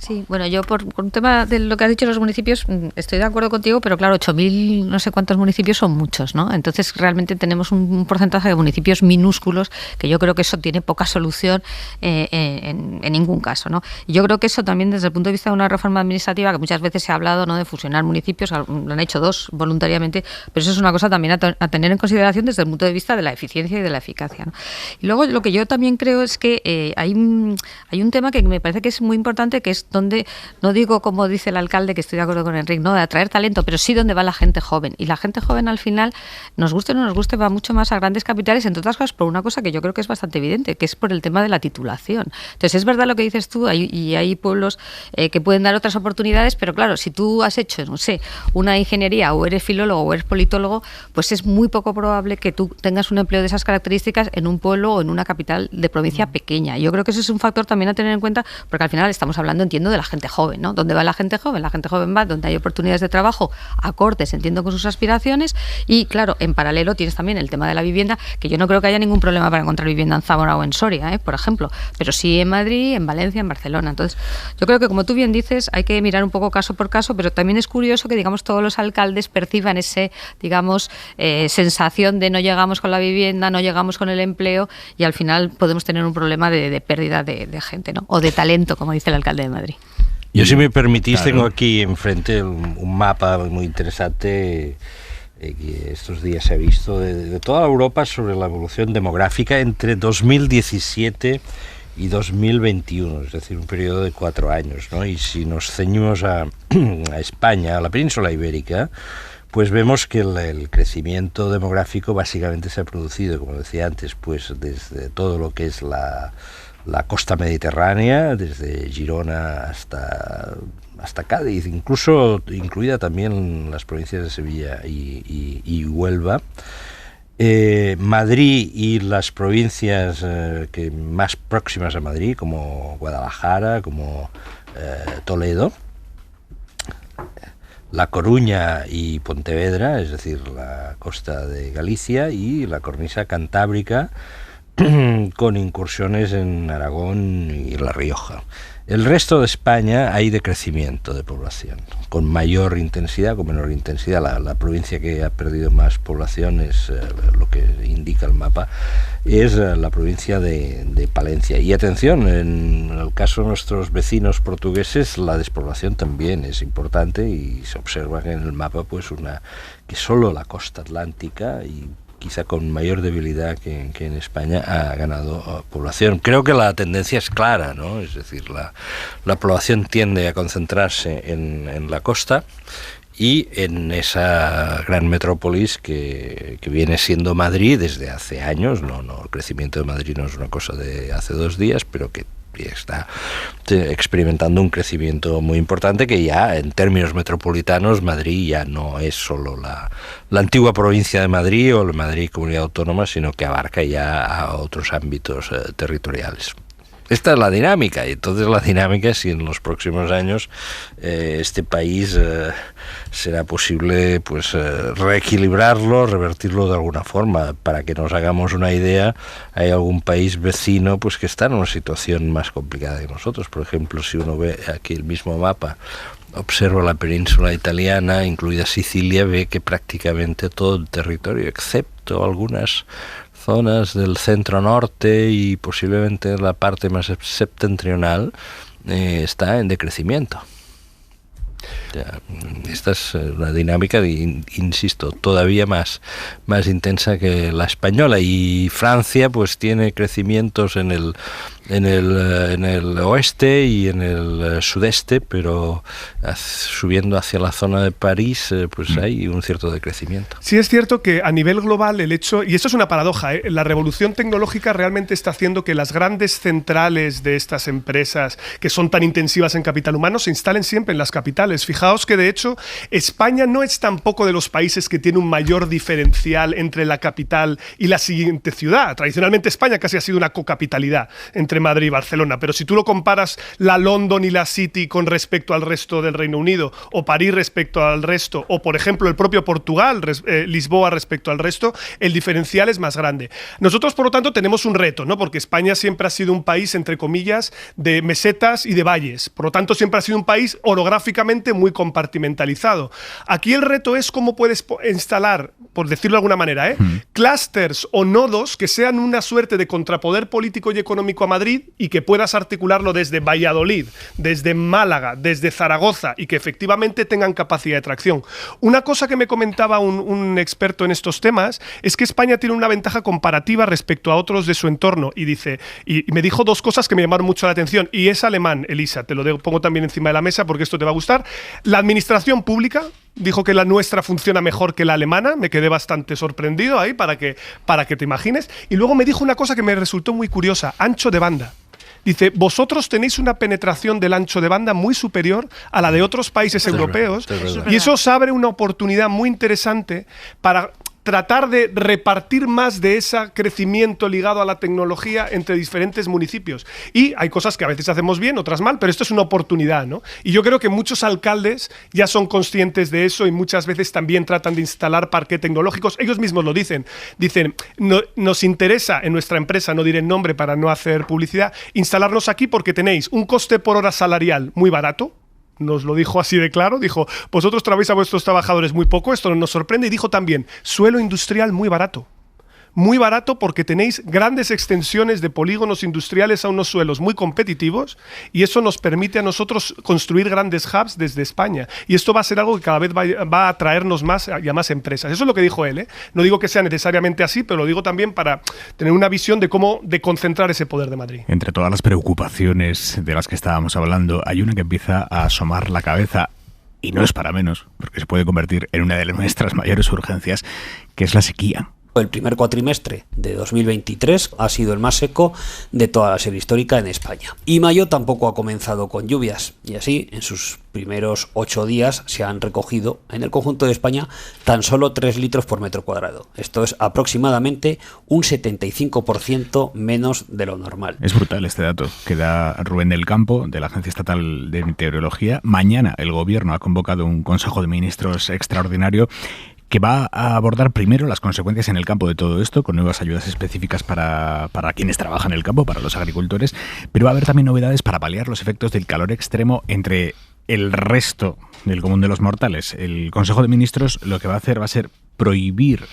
Sí, bueno, yo por un tema de lo que has dicho de los municipios, estoy de acuerdo contigo, pero claro, 8.000 no sé cuántos municipios son muchos, ¿no? Entonces realmente tenemos un porcentaje de municipios minúsculos que yo creo que eso tiene poca solución en ningún caso, ¿no? Y yo creo que eso también desde el punto de vista de una reforma administrativa, que muchas veces se ha hablado, ¿no?, de fusionar municipios, lo han hecho 2 voluntariamente, pero eso es una cosa también a tener en consideración desde el punto de vista de la eficiencia y de la eficacia, ¿no? Y luego lo que yo también creo es que hay un tema que me parece que es muy importante, que es donde, no digo como dice el alcalde, que estoy de acuerdo con Enric, no de atraer talento, pero sí donde va la gente joven. Y la gente joven al final, nos guste o no nos guste, va mucho más a grandes capitales, entre otras cosas por una cosa que yo creo que es bastante evidente, que es por el tema de la titulación. Entonces es verdad lo que dices tú, y hay pueblos que pueden dar otras oportunidades, pero claro, si tú has hecho, no sé, una ingeniería o eres filólogo o eres politólogo, pues es muy poco probable que tú tengas un empleo de esas características en un pueblo o en una capital de provincia pequeña. Yo creo que eso es un factor también a tener en cuenta, porque al final estamos hablando, entiendo, de la gente joven, ¿no? ¿Dónde va la gente joven? La gente joven va donde hay oportunidades de trabajo acordes, entiendo, con sus aspiraciones, y claro, en paralelo tienes también el tema de la vivienda, que yo no creo que haya ningún problema para encontrar vivienda en Zamora o en Soria, por ejemplo, pero sí en Madrid, en Valencia, en Barcelona. Entonces, yo creo que, como tú bien dices, hay que mirar un poco caso por caso, pero también es curioso que, digamos, todos los alcaldes perciban ese, digamos, sensación de no llegamos con la vivienda, no llegamos con el empleo, y al final podemos tener un problema de pérdida de gente, ¿no? O de talento, como dice el alcalde de Madrid. Yo, si me permitís, claro, tengo aquí enfrente un mapa muy interesante que estos días se ha visto de toda Europa sobre la evolución demográfica entre 2017 y 2021, es decir, un periodo de 4 años, ¿no? Y si nos ceñimos a España, a la península ibérica, pues vemos que el crecimiento demográfico básicamente se ha producido, como decía antes, pues desde todo lo que es la costa mediterránea, desde Girona hasta Cádiz, incluida también las provincias de Sevilla y Huelva. Madrid y las provincias que más próximas a Madrid, como Guadalajara, como Toledo, La Coruña y Pontevedra, es decir, la costa de Galicia, y la cornisa cantábrica, con incursiones en Aragón y La Rioja. El resto de España hay decrecimiento de población, con mayor intensidad, con menor intensidad. La provincia que ha perdido más población es lo que indica el mapa, es la provincia de Palencia. Y atención, en el caso de nuestros vecinos portugueses, la despoblación también es importante, y se observa en el mapa pues que solo la costa atlántica, y quizá con mayor debilidad que en España, ha ganado población. Creo que la tendencia es clara, ¿no? Es decir, la población tiende a concentrarse en la costa y en esa gran metrópolis que viene siendo Madrid desde hace años. No, el crecimiento de Madrid no es una cosa de hace 2 días, pero que está experimentando un crecimiento muy importante, que ya en términos metropolitanos Madrid ya no es solo la antigua provincia de Madrid o la Madrid Comunidad Autónoma, sino que abarca ya a otros ámbitos territoriales. Esta es la dinámica, y entonces la dinámica es si en los próximos años este país será posible pues reequilibrarlo, revertirlo de alguna forma. Para que nos hagamos una idea, hay algún país vecino pues que está en una situación más complicada que nosotros. Por ejemplo, si uno ve aquí el mismo mapa, observa la península italiana, incluida Sicilia, ve que prácticamente todo el territorio, excepto algunas zonas del centro norte y posiblemente la parte más septentrional, está en decrecimiento. Esta es una dinámica, insisto, todavía más intensa que la española. Y Francia pues tiene crecimientos en el oeste y en el sudeste, pero subiendo hacia la zona de París pues hay un cierto decrecimiento. Sí, es cierto que a nivel global el hecho, y esto es una paradoja, la revolución tecnológica realmente está haciendo que las grandes centrales de estas empresas que son tan intensivas en capital humano se instalen siempre en las capitales. Fijaos que de hecho España no es tampoco de los países que tiene un mayor diferencial entre la capital y la siguiente ciudad. Tradicionalmente España casi ha sido una cocapitalidad entre entre Madrid y Barcelona, pero si tú lo comparas la London y la City con respecto al resto del Reino Unido, o París respecto al resto, o por ejemplo el propio Portugal, Lisboa respecto al resto, el diferencial es más grande. Nosotros, por lo tanto, tenemos un reto, ¿no? Porque España siempre ha sido un país, entre comillas, de mesetas y de valles. Por lo tanto, siempre ha sido un país orográficamente muy compartimentalizado. Aquí el reto es cómo puedes instalar, por decirlo de alguna manera, clústeres o nodos que sean una suerte de contrapoder político y económico a Madrid y que puedas articularlo desde Valladolid, desde Málaga, desde Zaragoza y que efectivamente tengan capacidad de tracción. Una cosa que me comentaba un experto en estos temas es que España tiene una ventaja comparativa respecto a otros de su entorno y me dijo dos cosas que me llamaron mucho la atención y es alemán, Elisa, te lo pongo también encima de la mesa porque esto te va a gustar. La administración pública, dijo que la nuestra funciona mejor que la alemana, me quedé bastante sorprendido ahí para que te imagines, y luego me dijo una cosa que me resultó muy curiosa, ancho de banda. Dice, vosotros tenéis una penetración del ancho de banda muy superior a la de otros países europeos y eso os abre una oportunidad muy interesante para tratar de repartir más de ese crecimiento ligado a la tecnología entre diferentes municipios. Y hay cosas que a veces hacemos bien, otras mal, pero esto es una oportunidad, ¿no? Y yo creo que muchos alcaldes ya son conscientes de eso y muchas veces también tratan de instalar parques tecnológicos. Ellos mismos lo dicen. Dicen, nos interesa en nuestra empresa, no diré el nombre para no hacer publicidad, instalarnos aquí porque tenéis un coste por hora salarial muy barato. Nos lo dijo así de claro, dijo, vosotros trabajáis a vuestros trabajadores muy poco, esto no nos sorprende, y dijo también, suelo industrial muy barato porque tenéis grandes extensiones de polígonos industriales a unos suelos muy competitivos y eso nos permite a nosotros construir grandes hubs desde España. Y esto va a ser algo que cada vez va a atraernos más y a más empresas. Eso es lo que dijo él, ¿eh? No digo que sea necesariamente así, pero lo digo también para tener una visión de cómo de concentrar ese poder de Madrid. Entre todas las preocupaciones de las que estábamos hablando, hay una que empieza a asomar la cabeza, y no es para menos, porque se puede convertir en una de nuestras mayores urgencias, que es la sequía. El primer cuatrimestre de 2023 ha sido el más seco de toda la serie histórica en España. Y mayo tampoco ha comenzado con lluvias. Y así, en sus primeros 8 días, se han recogido en el conjunto de España tan solo 3 litros por metro cuadrado. Esto es aproximadamente un 75% menos de lo normal. Es brutal este dato que da Rubén del Campo, de la Agencia Estatal de Meteorología. Mañana el Gobierno ha convocado un Consejo de Ministros extraordinario que va a abordar primero las consecuencias en el campo de todo esto, con nuevas ayudas específicas para quienes trabajan en el campo, para los agricultores, pero va a haber también novedades para paliar los efectos del calor extremo entre el resto del común de los mortales. El Consejo de Ministros lo que va a hacer va a ser prohibir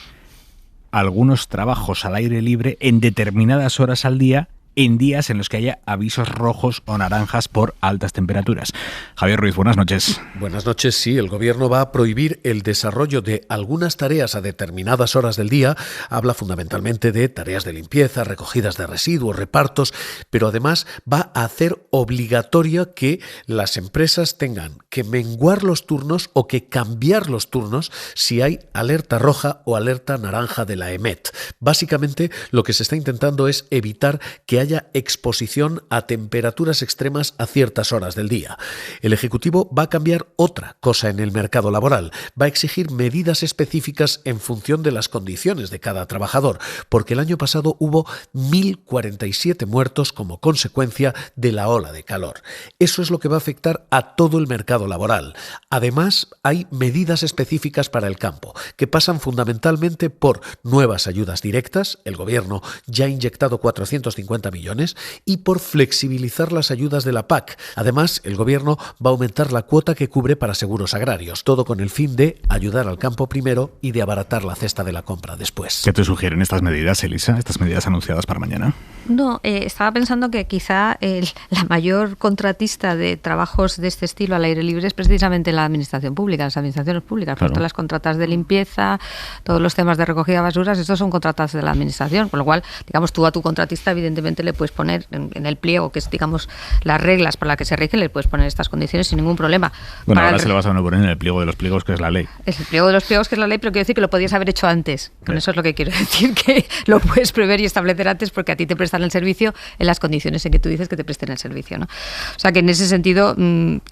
algunos trabajos al aire libre en determinadas horas al día, en días en los que haya avisos rojos o naranjas por altas temperaturas. Javier Ruiz, buenas noches. Buenas noches. Sí, el Gobierno va a prohibir el desarrollo de algunas tareas a determinadas horas del día. Habla fundamentalmente de tareas de limpieza, recogidas de residuos, repartos, pero además va a hacer obligatoria que las empresas tengan que menguar los turnos o que cambiar los turnos si hay alerta roja o alerta naranja de la EMET. Básicamente, lo que se está intentando es evitar que haya exposición a temperaturas extremas a ciertas horas del día. El Ejecutivo va a cambiar otra cosa en el mercado laboral. Va a exigir medidas específicas en función de las condiciones de cada trabajador, porque el año pasado hubo 1.047 muertos como consecuencia de la ola de calor. Eso es lo que va a afectar a todo el mercado laboral. Además, hay medidas específicas para el campo, que pasan fundamentalmente por nuevas ayudas directas. El Gobierno ya ha inyectado 450 millones y por flexibilizar las ayudas de la PAC. Además, el Gobierno va a aumentar la cuota que cubre para seguros agrarios, todo con el fin de ayudar al campo primero y de abaratar la cesta de la compra después. ¿Qué te sugieren estas medidas, Elisa, estas medidas anunciadas para mañana? No, estaba pensando que quizá la mayor contratista de trabajos de este estilo al aire libre es precisamente la administración pública, las administraciones públicas. Claro. Todas las contratas de limpieza, todos los temas de recogida de basuras, estos son contratas de la administración, con lo cual, digamos, tú a tu contratista evidentemente le puedes poner en el pliego, que es, digamos, las reglas para las que se rigen, le puedes poner estas condiciones sin ningún problema. Bueno, ahora se lo vas a poner en el pliego de los pliegos, que es la ley. Es el pliego de los pliegos, que es la ley, pero quiero decir que lo podías haber hecho antes. Con eso es lo que quiero decir, que lo puedes prever y establecer antes porque a ti te prestan el servicio en las condiciones en que tú dices que te presten el servicio, ¿no? O sea, que en ese sentido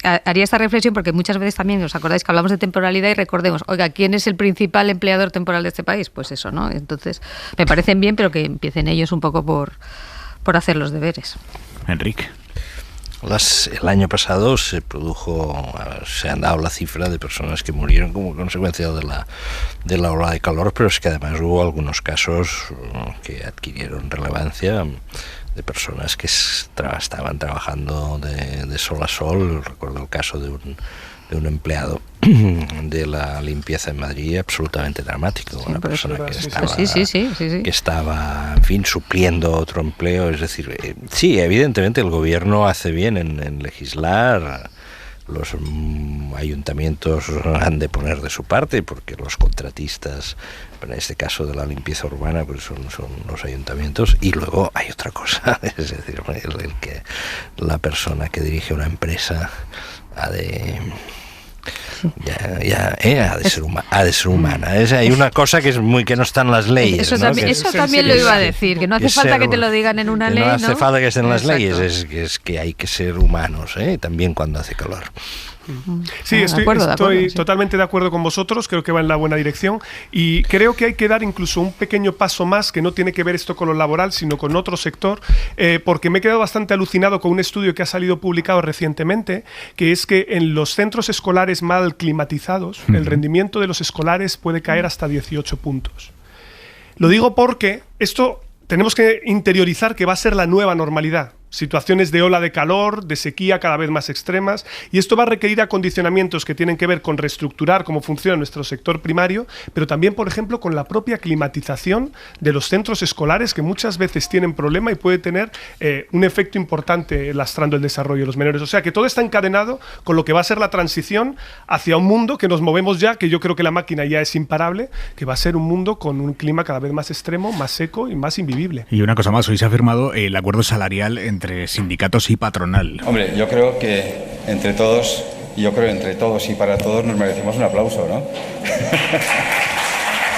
haría esta reflexión porque muchas veces también, ¿os acordáis que hablamos de temporalidad y recordemos, oiga, ¿quién es el principal empleador temporal de este país? Pues eso, ¿no? Entonces, me parecen bien, pero que empiecen ellos un poco por por hacer los deberes. Enrique. El año pasado se han dado la cifra de personas que murieron como consecuencia de la ola de calor, pero es que además hubo algunos casos que adquirieron relevancia de personas que estaban trabajando de sol a sol. Recuerdo el caso de un empleado de la limpieza en Madrid, absolutamente dramático, una persona que estaba, en fin, supliendo otro empleo. Es decir, sí, evidentemente el gobierno hace bien en legislar. Los ayuntamientos han de poner de su parte, porque los contratistas, en este caso de la limpieza urbana, pues son los ayuntamientos. Y luego hay otra cosa, es decir, la persona que dirige una empresa ha de ser humana. Hay una cosa que no está en las leyes. Eso también lo iba a decir, que no hace falta que te lo digan en una ley. No hace falta que estén en las leyes, es que hay que ser humanos, también cuando hace calor. Sí, estoy totalmente de acuerdo con vosotros, creo que va en la buena dirección y creo que hay que dar incluso un pequeño paso más, que no tiene que ver esto con lo laboral, sino con otro sector, porque me he quedado bastante alucinado con un estudio que ha salido publicado recientemente, que es que en los centros escolares mal climatizados, el rendimiento de los escolares puede caer hasta 18 puntos. Lo digo porque esto tenemos que interiorizar que va a ser la nueva normalidad. Situaciones de ola de calor, de sequía cada vez más extremas, y esto va a requerir acondicionamientos que tienen que ver con reestructurar cómo funciona nuestro sector primario, pero también, por ejemplo, con la propia climatización de los centros escolares, que muchas veces tienen problema y puede tener un efecto importante lastrando el desarrollo de los menores. O sea que todo está encadenado con lo que va a ser la transición hacia un mundo que nos movemos ya, que yo creo que la máquina ya es imparable, que va a ser un mundo con un clima cada vez más extremo, más seco y más invivible. Y una cosa más, hoy se ha firmado el acuerdo salarial entre sindicatos y patronal. Hombre, yo creo que entre todos y para todos nos merecemos un aplauso, ¿no?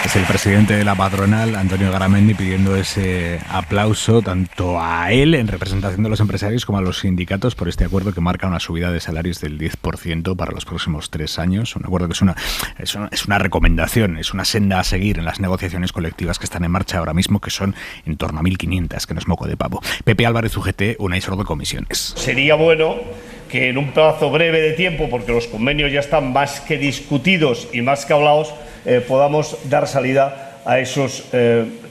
Es el presidente de la patronal, Antonio Garamendi, pidiendo ese aplauso tanto a él en representación de los empresarios como a los sindicatos por este acuerdo que marca una subida de salarios del 10% para los próximos 3 años. Un acuerdo que es una recomendación, es una senda a seguir en las negociaciones colectivas que están en marcha ahora mismo, que son en torno a 1.500, que no es moco de pavo. Pepe Álvarez, UGT, Unai Sordo, Comisiones. Sería bueno que en un plazo breve de tiempo, porque los convenios ya están más que discutidos y más que hablados, podamos dar salida a esos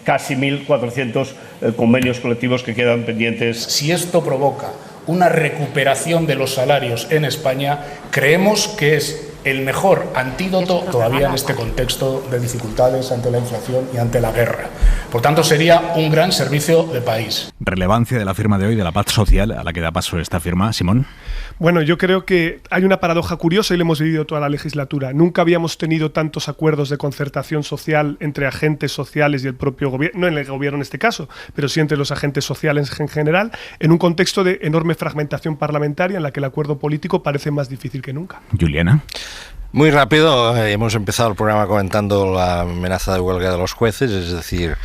casi 1.400 convenios colectivos que quedan pendientes. Si esto provoca una recuperación de los salarios en España, creemos que es el mejor antídoto todavía en este contexto de dificultades ante la inflación y ante la guerra. Por tanto, sería un gran servicio de país. Relevancia de la firma de hoy, de la paz social a la que da paso esta firma, Simón. Bueno, yo creo que hay una paradoja curiosa y lo hemos vivido toda la legislatura. Nunca habíamos tenido tantos acuerdos de concertación social entre agentes sociales y el propio gobierno, no en el gobierno en este caso, pero sí entre los agentes sociales en general, en un contexto de enorme fragmentación parlamentaria en la que el acuerdo político parece más difícil que nunca. Juliana. Muy rápido, hemos empezado el programa comentando la amenaza de huelga de los jueces, es decir,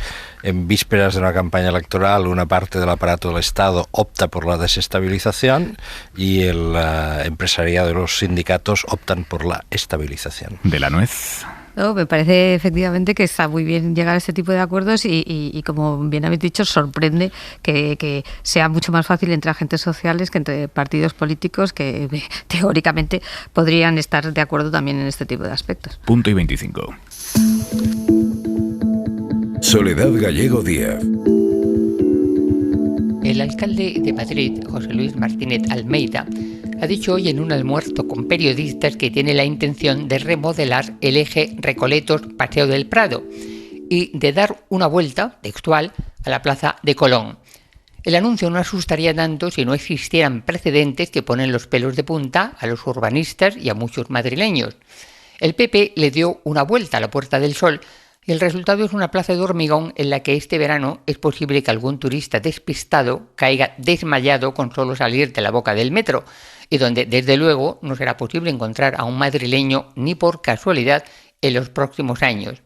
en vísperas de una campaña electoral una parte del aparato del Estado opta por la desestabilización y el empresariado y los sindicatos optan por la estabilización. De la nuez. No, me parece efectivamente que está muy bien llegar a este tipo de acuerdos y como bien habéis dicho, sorprende que sea mucho más fácil entre agentes sociales que entre partidos políticos que teóricamente podrían estar de acuerdo también en este tipo de aspectos. Punto y 25. Soledad Gallego Díaz. El alcalde de Madrid, José Luis Martínez Almeida, ha dicho hoy en un almuerzo con periodistas que tiene la intención de remodelar el eje Recoletos-Paseo del Prado y de dar una vuelta, textual, a la Plaza de Colón. El anuncio no asustaría tanto si no existieran precedentes que ponen los pelos de punta a los urbanistas y a muchos madrileños. El PP le dio una vuelta a la Puerta del Sol y el resultado es una plaza de hormigón en la que este verano es posible que algún turista despistado caiga desmayado con solo salir de la boca del metro, y donde desde luego no será posible encontrar a un madrileño ni por casualidad en los próximos años.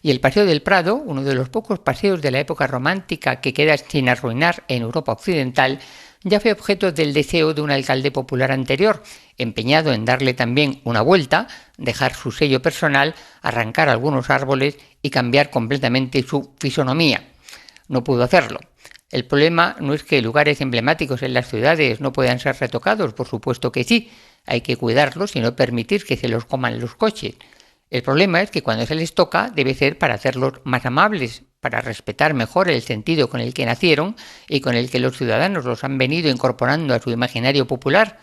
Y el Paseo del Prado, uno de los pocos paseos de la época romántica que queda sin arruinar en Europa occidental, ya fue objeto del deseo de un alcalde popular anterior, empeñado en darle también una vuelta, dejar su sello personal, arrancar algunos árboles y cambiar completamente su fisonomía. No pudo hacerlo. El problema no es que lugares emblemáticos en las ciudades no puedan ser retocados, por supuesto que sí, hay que cuidarlos y no permitir que se los coman los coches. El problema es que cuando se les toca debe ser para hacerlos más amables, para respetar mejor el sentido con el que nacieron y con el que los ciudadanos los han venido incorporando a su imaginario popular,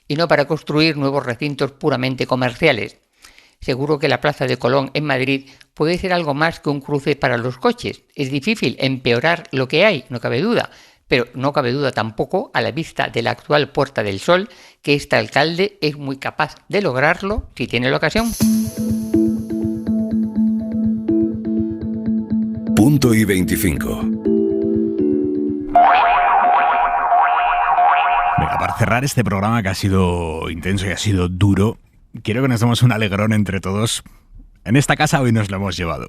y no para construir nuevos recintos puramente comerciales. Seguro que la Plaza de Colón en Madrid puede ser algo más que un cruce para los coches. Es difícil empeorar lo que hay, no cabe duda, pero no cabe duda tampoco, a la vista de la actual Puerta del Sol, que este alcalde es muy capaz de lograrlo si tiene la ocasión. Punto y 25. Venga, para cerrar este programa que ha sido intenso y ha sido duro, quiero que nos demos un alegrón entre todos. En esta casa hoy nos lo hemos llevado.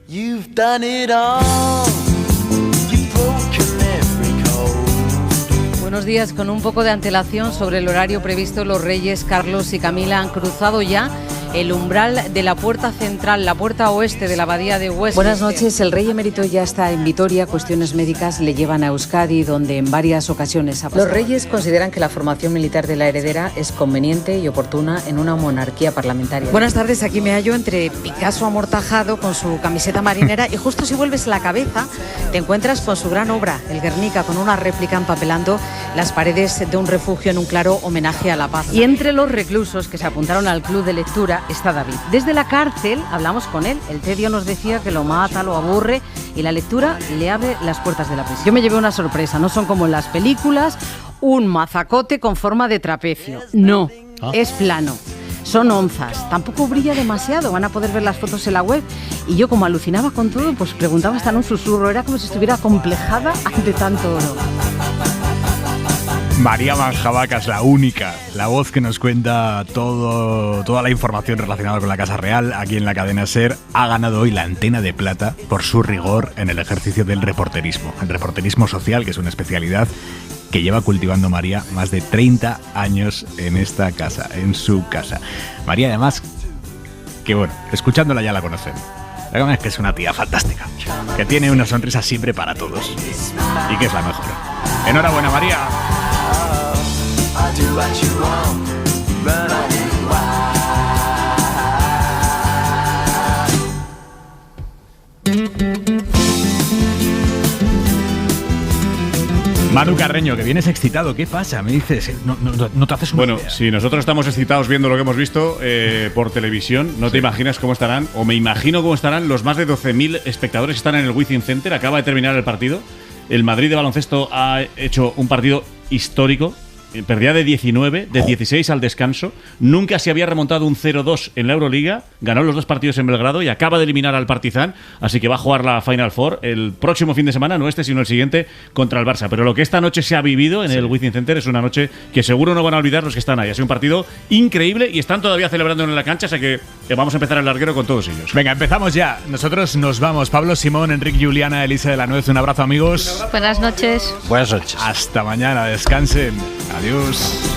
You've done it all. You've broken every code. Buenos días. Con un poco de antelación sobre el horario previsto, los reyes Carlos y Camila han cruzado ya el umbral de la puerta central, la puerta oeste de la abadía de Westminster. Buenas noches. El rey emérito ya está en Vitoria. Cuestiones médicas le llevan a Euskadi, donde en varias ocasiones ha pasado. Los reyes consideran que la formación militar de la heredera es conveniente y oportuna en una monarquía parlamentaria. Buenas tardes. Aquí me hallo entre Picasso amortajado con su camiseta marinera y justo si vuelves la cabeza te encuentras con su gran obra, el Guernica, con una réplica empapelando las paredes de un refugio en un claro homenaje a la paz. Y entre los reclusos que se apuntaron al club de lectura está David. Desde la cárcel hablamos con él. El tedio nos decía que lo mata, lo aburre y la lectura le abre las puertas de la prisión. Yo me llevé una sorpresa. No son como en las películas, un mazacote con forma de trapecio. No, es plano. Son onzas, tampoco brilla demasiado, van a poder ver las fotos en la web. Y yo, como alucinaba con todo, pues preguntaba hasta en un susurro, era como si estuviera acomplejada ante tanto oro. María Manjabacas, la única, la voz que nos cuenta toda la información relacionada con la Casa Real aquí en la cadena SER, ha ganado hoy la Antena de Plata por su rigor en el ejercicio del reporterismo. El reporterismo social, que es una especialidad que lleva cultivando María más de 30 años en esta casa, en su casa. María, además, que bueno, escuchándola ya la conocen. La verdad es que es una tía fantástica, que tiene una sonrisa siempre para todos y que es la mejor. Enhorabuena, María. Manu Carreño, que vienes excitado, ¿qué pasa? Me dices, no te haces una idea. Si nosotros estamos excitados viendo lo que hemos visto por televisión, no te imaginas cómo estarán, o me imagino cómo estarán los más de 12.000 espectadores que están en el Wizzing Center. Acaba de terminar el partido. El Madrid de baloncesto ha hecho un partido histórico. Perdía de 19, de 16 al descanso. Nunca se había remontado un 0-2 en la Euroliga. Ganó los dos partidos en Belgrado y acaba de eliminar al Partizan. Así que va a jugar la Final Four el próximo fin de semana, no este, sino el siguiente, contra el Barça. Pero lo que esta noche se ha vivido en el Wizzing Center es una noche que seguro no van a olvidar los que están ahí. Ha sido un partido increíble y están todavía celebrando en la cancha. Así que vamos a empezar el larguero con todos ellos. Venga, empezamos ya. Nosotros nos vamos. Pablo, Simón, Enrique, Juliana, Elisa de la Nuez. Un abrazo, amigos. Buenas noches. Buenas noches. Hasta mañana. Descansen. Adiós.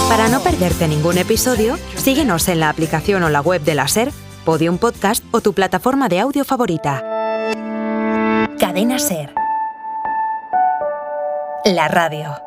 Para no perderte ningún episodio, síguenos en la aplicación o la web de la SER, Podium Podcast o tu plataforma de audio favorita. Cadena SER. La radio.